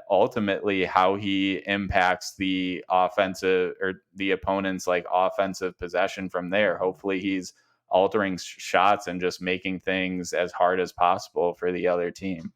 ultimately how he impacts the offensive or the opponent's like offensive possession from there. Hopefully he's altering shots and just making things as hard as possible for the other team.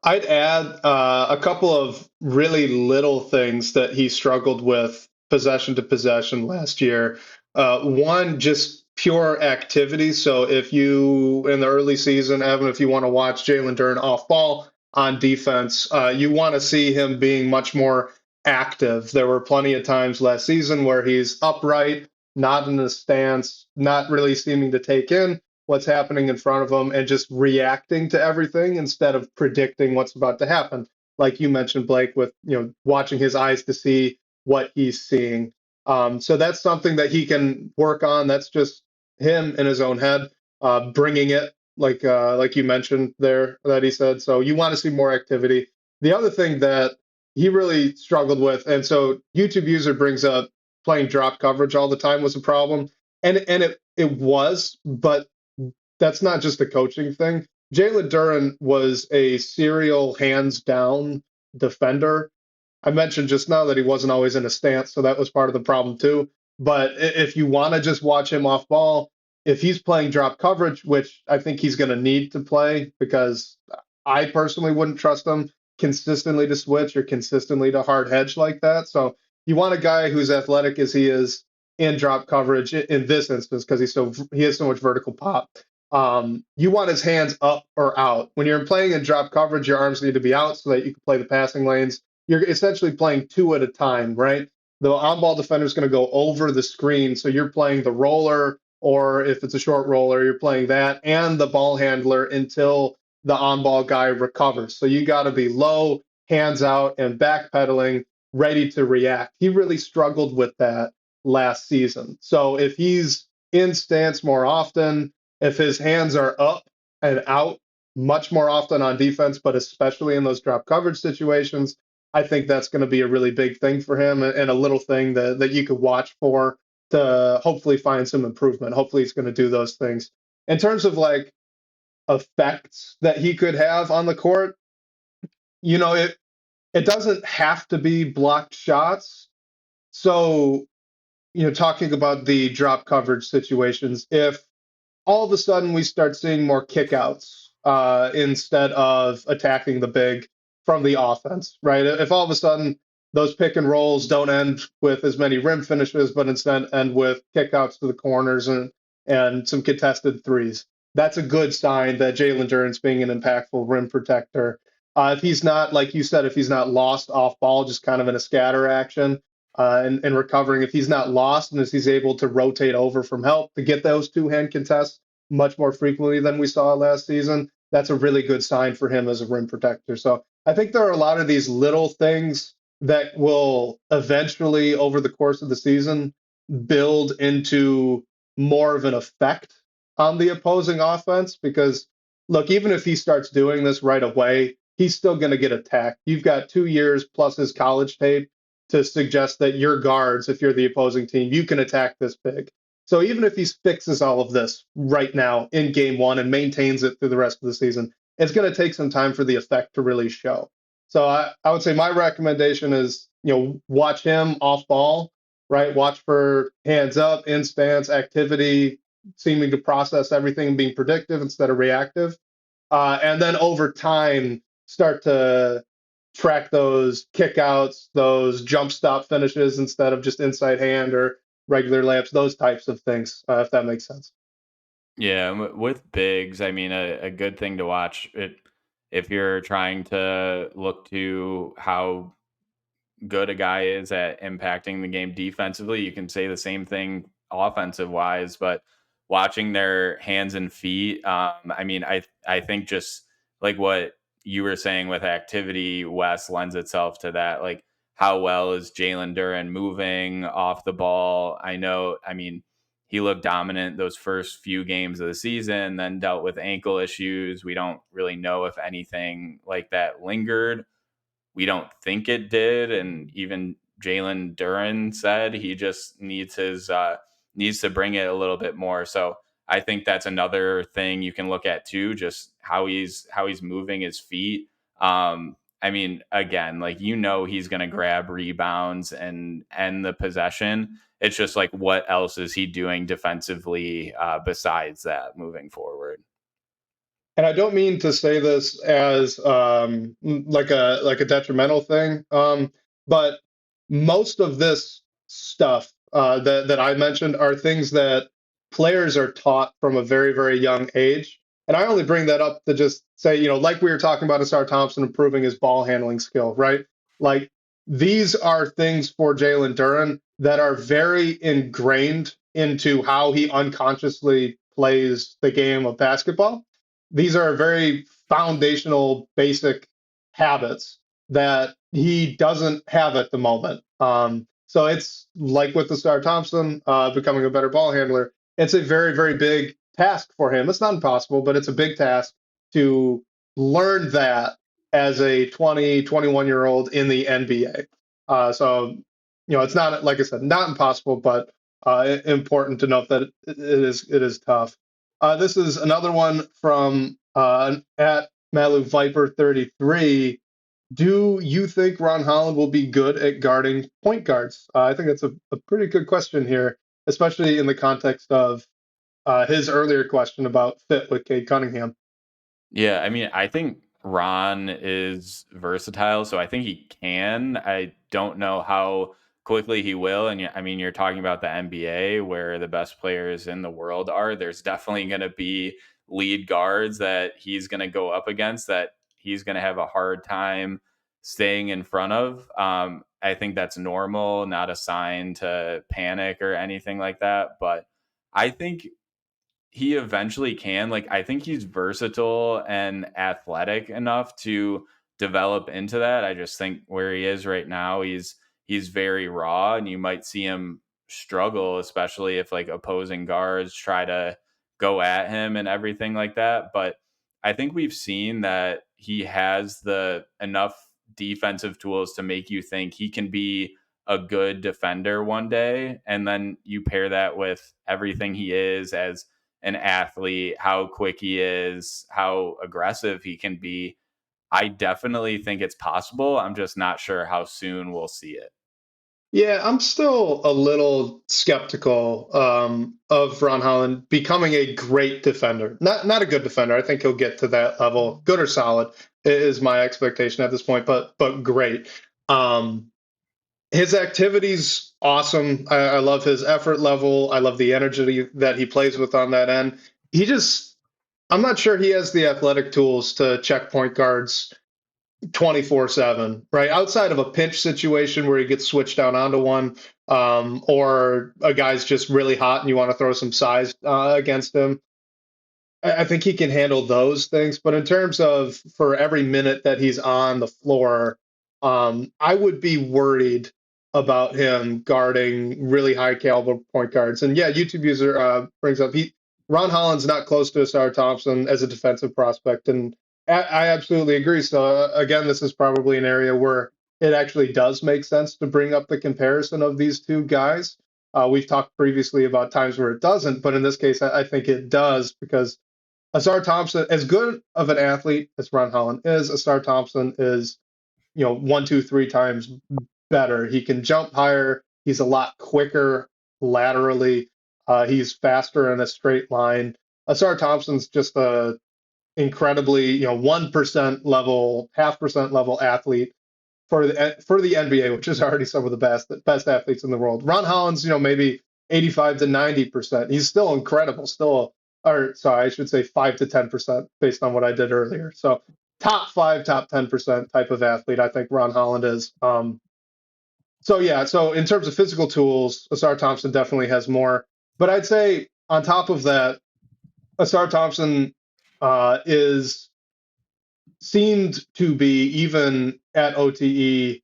I'd add a couple of really little things that he struggled with possession to possession last year. One, just pure activity. So if you, in the early season, Evan, if you want to watch Jalen Duren off ball on defense, you want to see him being much more active. There were plenty of times last season where he's upright, not in a stance, not really seeming to take in what's happening in front of him and just reacting to everything instead of predicting what's about to happen. Like you mentioned, Blake, with watching his eyes to see what he's seeing. So that's something that he can work on. That's just him in his own head, bringing it like you mentioned there that he said. So you want to see more activity. The other thing that he really struggled with, and so YouTube user brings up playing drop coverage all the time was a problem, and it was, but that's not just a coaching thing. Jalen Duren was a serial hands down defender. I mentioned just now that he wasn't always in a stance, so that was part of the problem too. But if you want to just watch him off ball, if he's playing drop coverage, which I think he's going to need to play because I personally wouldn't trust him consistently to switch or consistently to hard hedge like that. So you want a guy who's athletic as he is in drop coverage in this instance because he has so much vertical pop. You want his hands up or out. When you're playing in drop coverage, your arms need to be out so that you can play the passing lanes. You're essentially playing two at a time, right? The on-ball defender is going to go over the screen, so you're playing the roller, or if it's a short roller, you're playing that and the ball handler until the on-ball guy recovers. So you got to be low, hands out, and backpedaling, ready to react. He really struggled with that last season. So if he's in stance more often, if his hands are up and out much more often on defense, but especially in those drop coverage situations, I think that's going to be a really big thing for him and a little thing that you could watch for to hopefully find some improvement. Hopefully he's going to do those things. In terms of like effects that he could have on the court, it doesn't have to be blocked shots. So, talking about the drop coverage situations, if all of a sudden we start seeing more kickouts instead of attacking the big from the offense, right? If all of a sudden those pick and rolls don't end with as many rim finishes, but instead end with kickouts to the corners and some contested threes, that's a good sign that Jalen Duren's being an impactful rim protector. If he's not, like you said, if he's not lost off ball, just kind of in a scatter action, and recovering. If he's not lost and if he's able to rotate over from help to get those two-hand contests much more frequently than we saw last season, that's a really good sign for him as a rim protector. So I think there are a lot of these little things that will eventually, over the course of the season, build into more of an effect on the opposing offense. Because, look, even if he starts doing this right away, he's still going to get attacked. You've got 2 years plus his college tape to suggest that your guards, if you're the opposing team, you can attack this big. So even if he fixes all of this right now in game one and maintains it through the rest of the season, it's going to take some time for the effect to really show. So I would say my recommendation is, watch him off ball, right? Watch for hands up, in stance, activity, seeming to process everything and being predictive instead of reactive. And then over time, start to track those kickouts, those jump stop finishes instead of just inside hand or regular layups, those types of things, if that makes sense. Yeah, with bigs, I mean, a good thing to watch it if you're trying to look to how good a guy is at impacting the game defensively. You can say the same thing offensive wise, but watching their hands and feet, I mean, I think just like what you were saying with activity, Wes lends itself to that. Like, how well is Jalen Duren moving off the ball? I know, I mean, he looked dominant those first few games of the season, then dealt with ankle issues. We don't really know if anything like that lingered. We don't think it did, and even Jalen Duren said he just needs to bring it a little bit more. So I think that's another thing you can look at too, just how he's moving his feet. I mean, again, like he's going to grab rebounds and end the possession. It's just like what else is he doing defensively besides that moving forward? And I don't mean to say this as like a detrimental thing, but most of this stuff that I mentioned are things that players are taught from a very, very young age. And I only bring that up to just say, like we were talking about Ausar Thompson improving his ball handling skill, right? Like these are things for Jalen Duren that are very ingrained into how he unconsciously plays the game of basketball. These are very foundational, basic habits that he doesn't have at the moment. So it's like with the Star Thompson becoming a better ball handler. It's a very, very big task for him. It's not impossible, but it's a big task to learn that as a 20, 21-year-old in the NBA. So, it's not, like I said, not impossible, but important to note that it is tough. This is another one from at Malu Viper 33. Do you think Ron Holland will be good at guarding point guards? I think that's a pretty good question here, especially in the context of his earlier question about fit with Cade Cunningham. Yeah, I mean, I think Ron is versatile, so I think he can. I don't know how quickly he will. And I mean, you're talking about the NBA where the best players in the world are. There's definitely going to be lead guards that he's going to go up against that he's going to have a hard time staying in front of. I think that's normal, not a sign to panic or anything like that. But I think he eventually can. Like, I think he's versatile and athletic enough to develop into that. I just think where he is right now, he's very raw, and you might see him struggle, especially if like opposing guards try to go at him and everything like that. But I think we've seen that he has the enough defensive tools to make you think he can be a good defender one day. And then you pair that with everything he is as an athlete, how quick he is, how aggressive he can be. I definitely think it's possible. I'm just not sure how soon we'll see it. Yeah, I'm still a little skeptical of Ron Holland becoming a great defender. Not a good defender. I think he'll get to that level. Good or solid is my expectation at this point, but great. Um, his activity's awesome. I love his effort level. I love the energy that he plays with on that end. I'm not sure he has the athletic tools to check point guards 24/7, right? Outside of a pinch situation where he gets switched down onto one, or a guy's just really hot and you want to throw some size against him. I think he can handle those things. But in terms of for every minute that he's on the floor, I would be worried about him guarding really high caliber point guards. And yeah, YouTube user brings up Ron Holland's not close to Ausar Thompson as a defensive prospect, and I absolutely agree. So again, this is probably an area where it actually does make sense to bring up the comparison of these two guys. We've talked previously about times where it doesn't, but in this case, I think it does because Ausar Thompson, as good of an athlete as Ron Holland is, Ausar Thompson is, one, two, three times better. He can jump higher. He's a lot quicker laterally. He's faster in a straight line. Ausar Thompson's just a incredibly, 1% level, 0.5% level athlete for the NBA, which is already some of the best athletes in the world. Ron Holland's, maybe 85 to 90%. He's still incredible, or sorry, I should say 5 to 10% based on what I did earlier. So top 5, top 10% type of athlete, I think Ron Holland is. So in terms of physical tools, Ausar Thompson definitely has more. But I'd say on top of that, Ausar Thompson is seemed to be, even at OTE,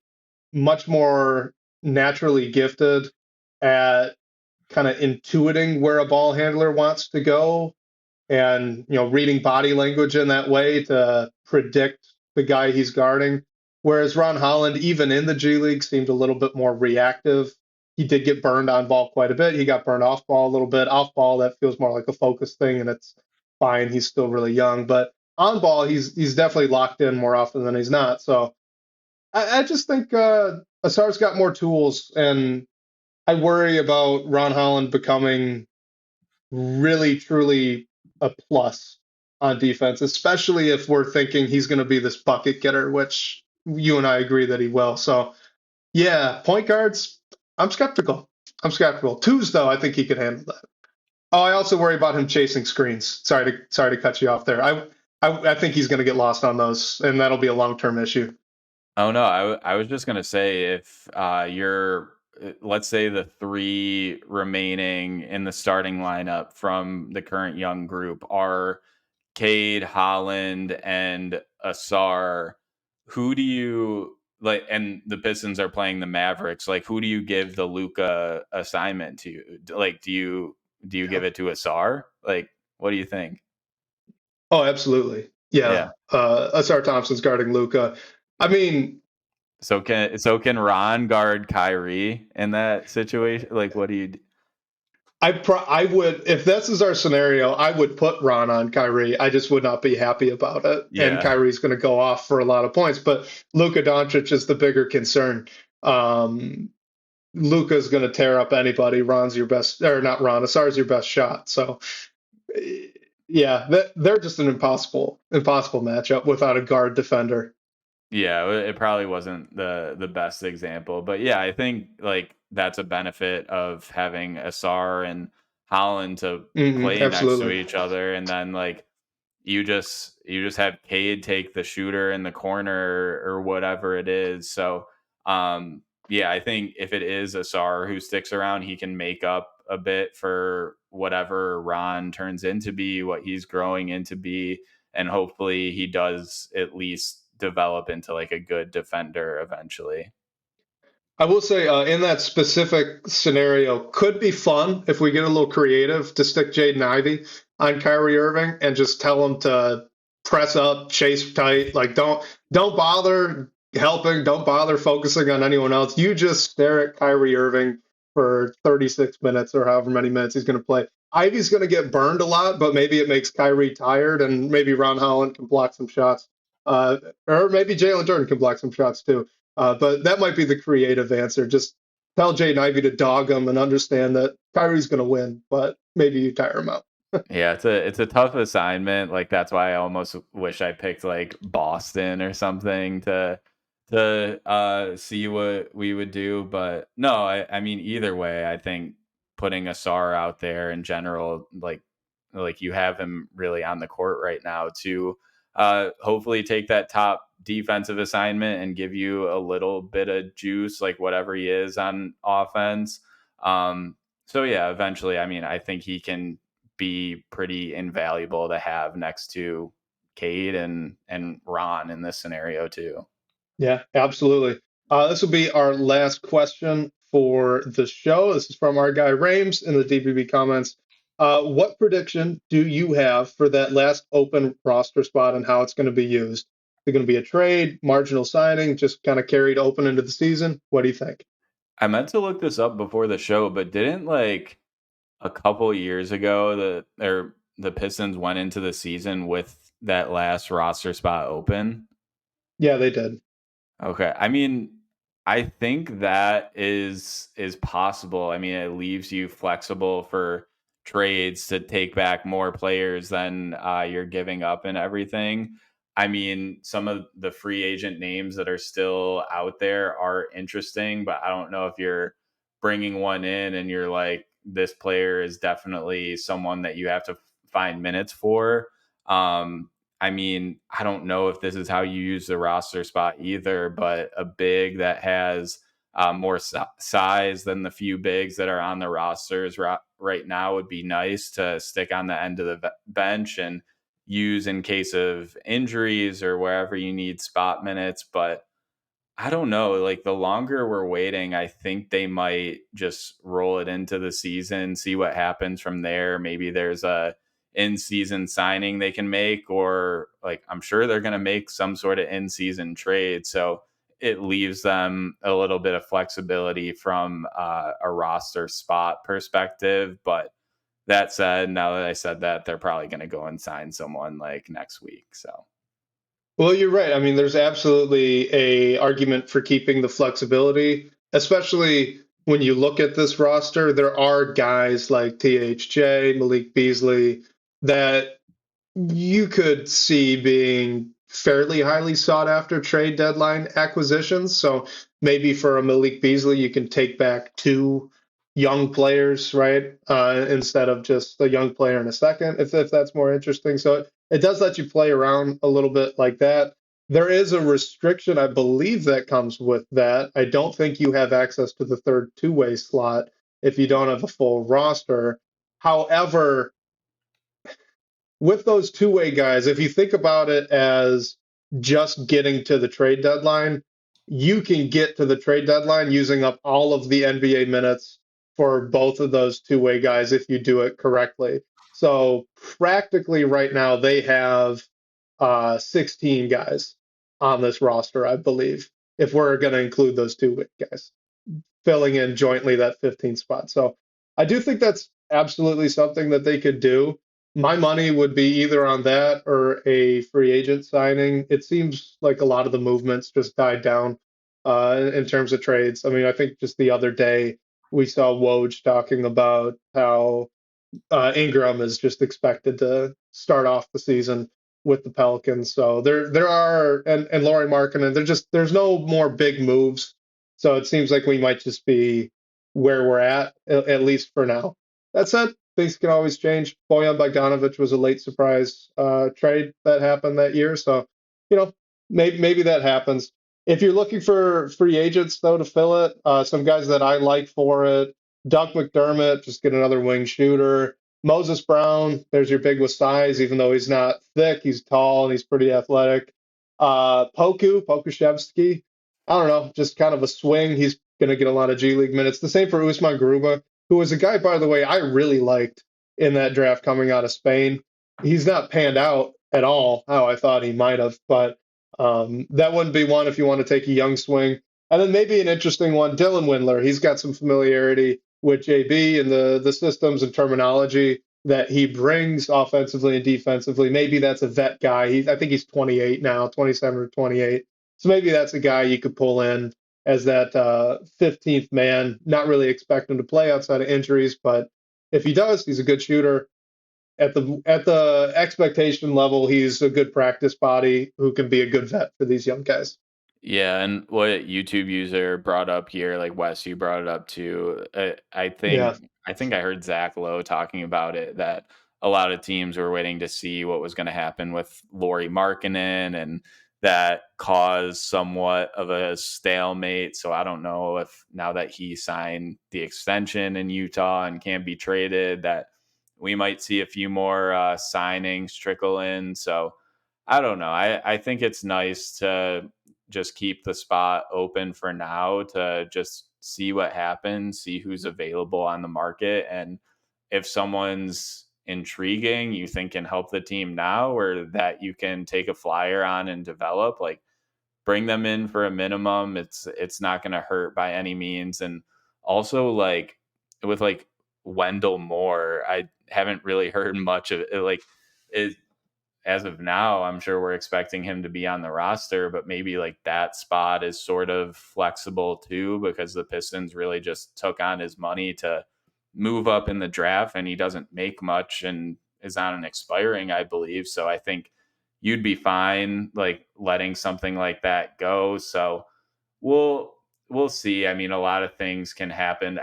much more naturally gifted at kind of intuiting where a ball handler wants to go, and reading body language in that way to predict the guy he's guarding. Whereas Ron Holland, even in the G League, seemed a little bit more reactive. He did get burned on ball quite a bit. He got burned off ball a little bit. Off ball, that feels more like a focus thing, and it's fine. He's still really young, but on ball, he's definitely locked in more often than he's not. So I just think Asar's got more tools, and I worry about Ron Holland becoming really, truly a plus on defense, especially if we're thinking he's going to be this bucket getter, which you and I agree that he will. So, yeah, point guards, I'm skeptical. Twos, though, I think he could handle that. Oh, I also worry about him chasing screens. Sorry to cut you off there. I think he's going to get lost on those, and that'll be a long-term issue. Oh no, I was just gonna say if let's say the three remaining in the starting lineup from the current young group are Cade, Holland, and Ausar, who do you like? And the Pistons are playing the Mavericks. Like, who do you give the Luka assignment to? Like, do you give it to Ausar? Like, what do you think? Oh, absolutely. Yeah. Yeah. Asar Thompson's guarding Luca. I mean, So can Ron guard Kyrie in that situation? Like, what do you? I would, if this is our scenario, I would put Ron on Kyrie. I just would not be happy about it. And Yeah. Kyrie's going to go off for a lot of points, but Luka Doncic is the bigger concern. Luka's going to tear up anybody. Ron's your best, or not Ron, Asar's your best shot. So, yeah, they're just an impossible matchup without a guard defender. Yeah, it probably wasn't the best example, but yeah, I think like that's a benefit of having Asar and Holland to play next to Absolutely. each other, and then like you just have Cade take the shooter in the corner or whatever it is. So yeah, I think if it is Asar who sticks around, he can make up a bit for whatever Ron turns into be, what he's growing into be, and hopefully he does at least develop into like a good defender eventually. I will say, in that specific scenario, could be fun if we get a little creative to stick Jaden Ivey on Kyrie Irving and just tell him to press up, chase tight. Like, don't bother helping, don't bother focusing on anyone else. You just stare at Kyrie Irving for 36 minutes or however many minutes he's going to play. Ivy's going to get burned a lot, but maybe it makes Kyrie tired, and maybe Ron Holland can block some shots, or maybe Jalen Duren can block some shots too. But that might be the creative answer. Just tell Jaden Ivey to dog him and understand that Kyrie's going to win, but maybe you tire him out. Yeah, it's a tough assignment. Like that's why I almost wish I picked like Boston or something to see what we would do. But no, I mean either way, I think putting Asar out there in general, like you have him really on the court right now to hopefully take that top defensive assignment and give you a little bit of juice, like whatever he is on offense. So yeah, eventually, I mean, I think he can be pretty invaluable to have next to Cade and Ron in this scenario too. Yeah, absolutely. This will be our last question for the show. This is from our guy Rames in the DBB comments. What prediction do you have for that last open roster spot and how it's going to be used? Is it going to be a trade, marginal signing, just kind of carried open into the season? What do you think? I meant to look this up before the show, but didn't like a couple years ago the Pistons went into the season with that last roster spot open? Yeah, they did. Okay. I mean, I think that is possible. I mean, it leaves you flexible for trades to take back more players than you're giving up and everything. I mean, some of the free agent names that are still out there are interesting, but I don't know if you're bringing one in and you're like, this player is definitely someone that you have to find minutes for. I mean, I don't know if this is how you use the roster spot either, but a big that has more size than the few bigs that are on the rosters right now would be nice to stick on the end of the bench and use in case of injuries or wherever you need spot minutes. But I don't know. Like, the longer we're waiting, I think they might just roll it into the season, see what happens from there. Maybe there's a in-season signing they can make, or like I'm sure they're going to make some sort of in-season trade. So it leaves them a little bit of flexibility from a roster spot perspective. But that said, now that I said that, they're probably going to go and sign someone like next week. So. Well, you're right. I mean, there's absolutely a argument for keeping the flexibility, especially when you look at this roster. There are guys like THJ, Malik Beasley that you could see being fairly highly sought after trade deadline acquisitions. So maybe for a Malik Beasley, you can take back two young players, right? Instead of just a young player in a second, if that's more interesting. So it does let you play around a little bit like that. There is a restriction, I believe, that comes with that. I don't think you have access to the third two-way slot if you don't have a full roster. However, with those two-way guys, if you think about it as just getting to the trade deadline, you can get to the trade deadline using up all of the NBA minutes for both of those two-way guys if you do it correctly. So practically right now they have 16 guys on this roster, I believe, if we're going to include those two-way guys filling in jointly that 15th spot. So I do think that's absolutely something that they could do. My money would be either on that or a free agent signing. It seems like a lot of the movements just died down in terms of trades. I mean, I think just the other day we saw Woj talking about how Ingram is just expected to start off the season with the Pelicans. So there are and Lauri Markkanen, there's no more big moves. So it seems like we might just be where we're at least for now. That said, things can always change. Bojan Bogdanovic was a late surprise trade that happened that year. So, maybe that happens. If you're looking for free agents, though, to fill it, some guys that I like for it, Doug McDermott, just get another wing shooter. Moses Brown, there's your big with size, even though he's not thick, he's tall and he's pretty athletic. Pokuševski, I don't know, just kind of a swing. He's going to get a lot of G League minutes. The same for Usman Garuba, who was a guy, by the way, I really liked in that draft coming out of Spain. He's not panned out at all how I thought he might have, but that wouldn't be one if you want to take a young swing. And then maybe an interesting one, Dylan Windler. He's got some familiarity with JB and the systems and terminology that he brings offensively and defensively. Maybe that's a vet guy. I think he's 28 now, 27 or 28. So maybe that's a guy you could pull in as that 15th man. Not really expect him to play outside of injuries, but if he does, he's a good shooter. At the expectation level, he's a good practice body who can be a good vet for these young guys. Yeah, and what YouTube user brought up here, like Wes, you brought it up too. I think I heard Zach Lowe talking about it, that a lot of teams were waiting to see what was going to happen with Lauri Markkanen, and that caused somewhat of a stalemate. So I don't know if now that he signed the extension in Utah and can't be traded, that we might see a few more signings trickle in. So I don't know. I think it's nice to just keep the spot open for now to just see what happens, see who's available on the market. And if someone's intriguing, you think can help the team now, or that you can take a flyer on and develop, like, bring them in for a minimum. It's not going to hurt by any means. And also, like, with like Wendell Moore, I haven't really heard much of it. Like, it, as of now, I'm sure we're expecting him to be on the roster, but maybe like that spot is sort of flexible too, because the Pistons really just took on his money to move up in the draft, and he doesn't make much and is on an expiring, I believe. So I think you'd be fine like letting something like that go. So we'll see. I mean, a lot of things can happen.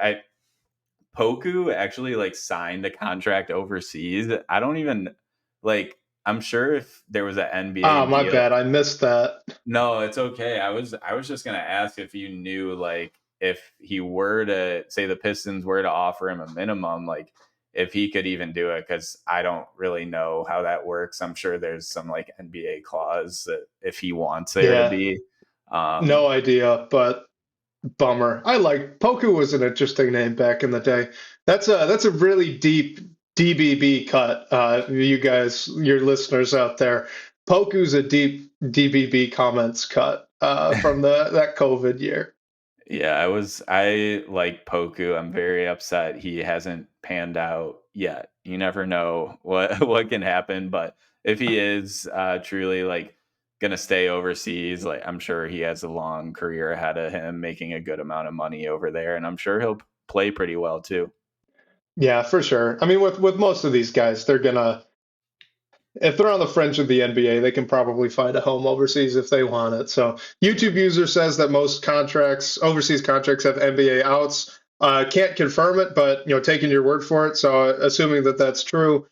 Poku actually like signed a contract overseas. I don't even like, I'm sure if there was an NBA My deal. bad. I missed that. No, it's okay. I was just gonna ask if you knew like if he were to say the Pistons were to offer him a minimum, like if he could even do it, because I don't really know how that works. I'm sure there's some like NBA clause that if he wants there to be. No idea, but bummer. Poku was an interesting name back in the day. That's a really deep DBB cut. You guys, your listeners out there, Poku's a deep DBB comments cut from that COVID year. Yeah, I like Poku. I'm very upset he hasn't panned out yet. You never know what can happen, but if he is truly like gonna stay overseas, like I'm sure he has a long career ahead of him, making a good amount of money over there, and I'm sure he'll play pretty well too. Yeah, for sure. I mean, with most of these guys, if they're on the fringe of the NBA, they can probably find a home overseas if they want it. So YouTube user says that most overseas contracts have NBA outs. Can't confirm it, but taking your word for it. So assuming that that's true,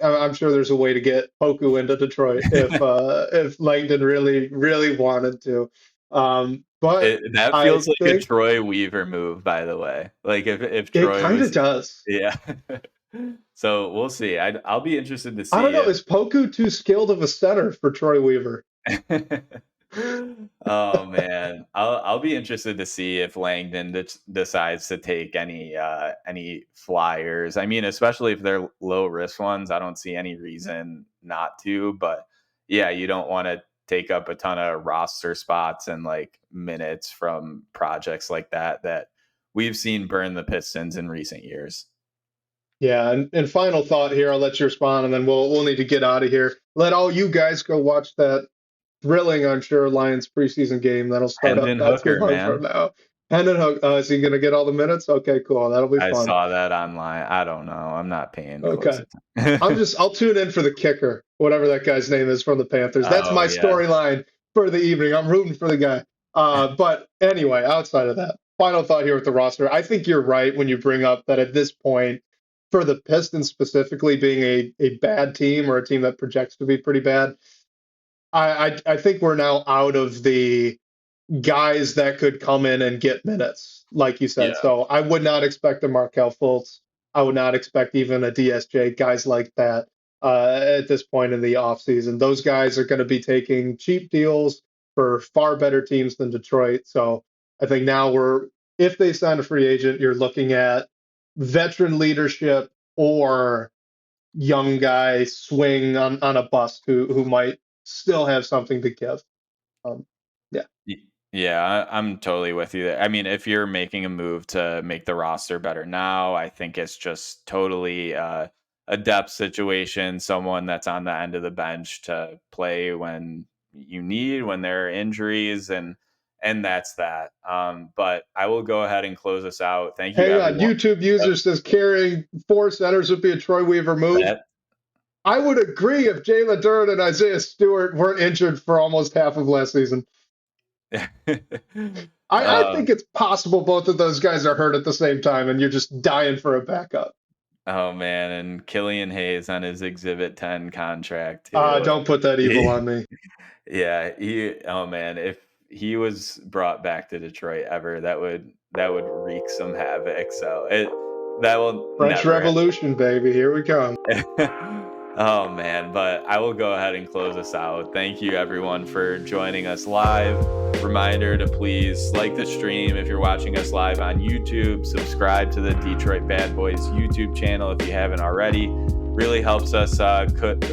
I'm sure there's a way to get Poku into Detroit if Langdon really, really wanted to. But that feels like a Troy Weaver move, by the way. Like if Troy, it kind of does. Yeah. So we'll see. I'll be interested to see. I don't know. Is Poku too skilled of a center for Troy Weaver? Oh man, I'll be interested to see if Langdon decides to take any flyers. I mean, especially if they're low risk ones, I don't see any reason not to. But yeah, you don't want to take up a ton of roster spots and like minutes from projects like that we've seen burn the Pistons in recent years. Yeah, and final thought here, I'll let you respond, and then we'll need to get out of here. Let all you guys go watch that thrilling, I'm sure, Lions preseason game that'll start Hendon up Hooker, man. from now. Hendon Hooker, is he going to get all the minutes? Okay, cool. That'll be fun. I saw that online. I don't know. I'm not paying. Okay, I'll tune in for the kicker, whatever that guy's name is from the Panthers. That's my storyline for the evening. I'm rooting for the guy. But anyway, outside of that, final thought here with the roster. I think you're right when you bring up that at this point, for the Pistons specifically being a bad team or a team that projects to be pretty bad, I think we're now out of the guys that could come in and get minutes, like you said. Yeah. So I would not expect a Markelle Fultz. I would not expect even a DSJ, guys like that at this point in the offseason. Those guys are going to be taking cheap deals for far better teams than Detroit. So I think now if they sign a free agent, you're looking at veteran leadership or young guy swing on a bust who might still have something to give. Yeah, I'm totally with you there. I mean, if you're making a move to make the roster better now, I think it's just totally a depth situation, someone that's on the end of the bench to play when you need, when there are injuries, and that's that. But I will go ahead and close us out. Thank you. Hey, YouTube user says carrying 4 centers would be a Troy Weaver move. I would agree if Jalen Duren and Isaiah Stewart weren't injured for almost half of last season. I think it's possible both of those guys are hurt at the same time and you're just dying for a backup. Oh, man. And Killian Hayes on his Exhibit 10 contract. Don't put that evil on me. Yeah. If he was brought back to Detroit ever, that would wreak some havoc. So that will French Revolution, baby. Here we come. Oh man, but I will go ahead and close us out. Thank you everyone for joining us live. Reminder to please like the stream if you're watching us live on YouTube. Subscribe to the Detroit Bad Boys YouTube channel if you haven't already. Really helps us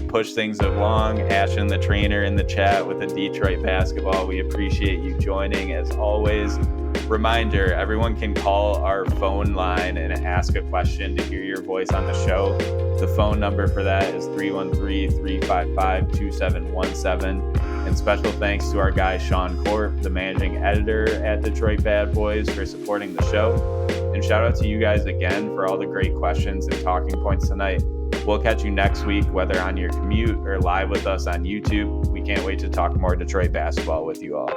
push things along. Ashton, the trainer, in the chat with the Detroit basketball. We appreciate you joining as always. Reminder, everyone can call our phone line and ask a question to hear your voice on the show. The phone number for that is 313-355-2717. And special thanks to our guy, Sean Corp, the managing editor at Detroit Bad Boys, for supporting the show. And shout out to you guys again for all the great questions and talking points tonight. We'll catch you next week, whether on your commute or live with us on YouTube. We can't wait to talk more Detroit basketball with you all.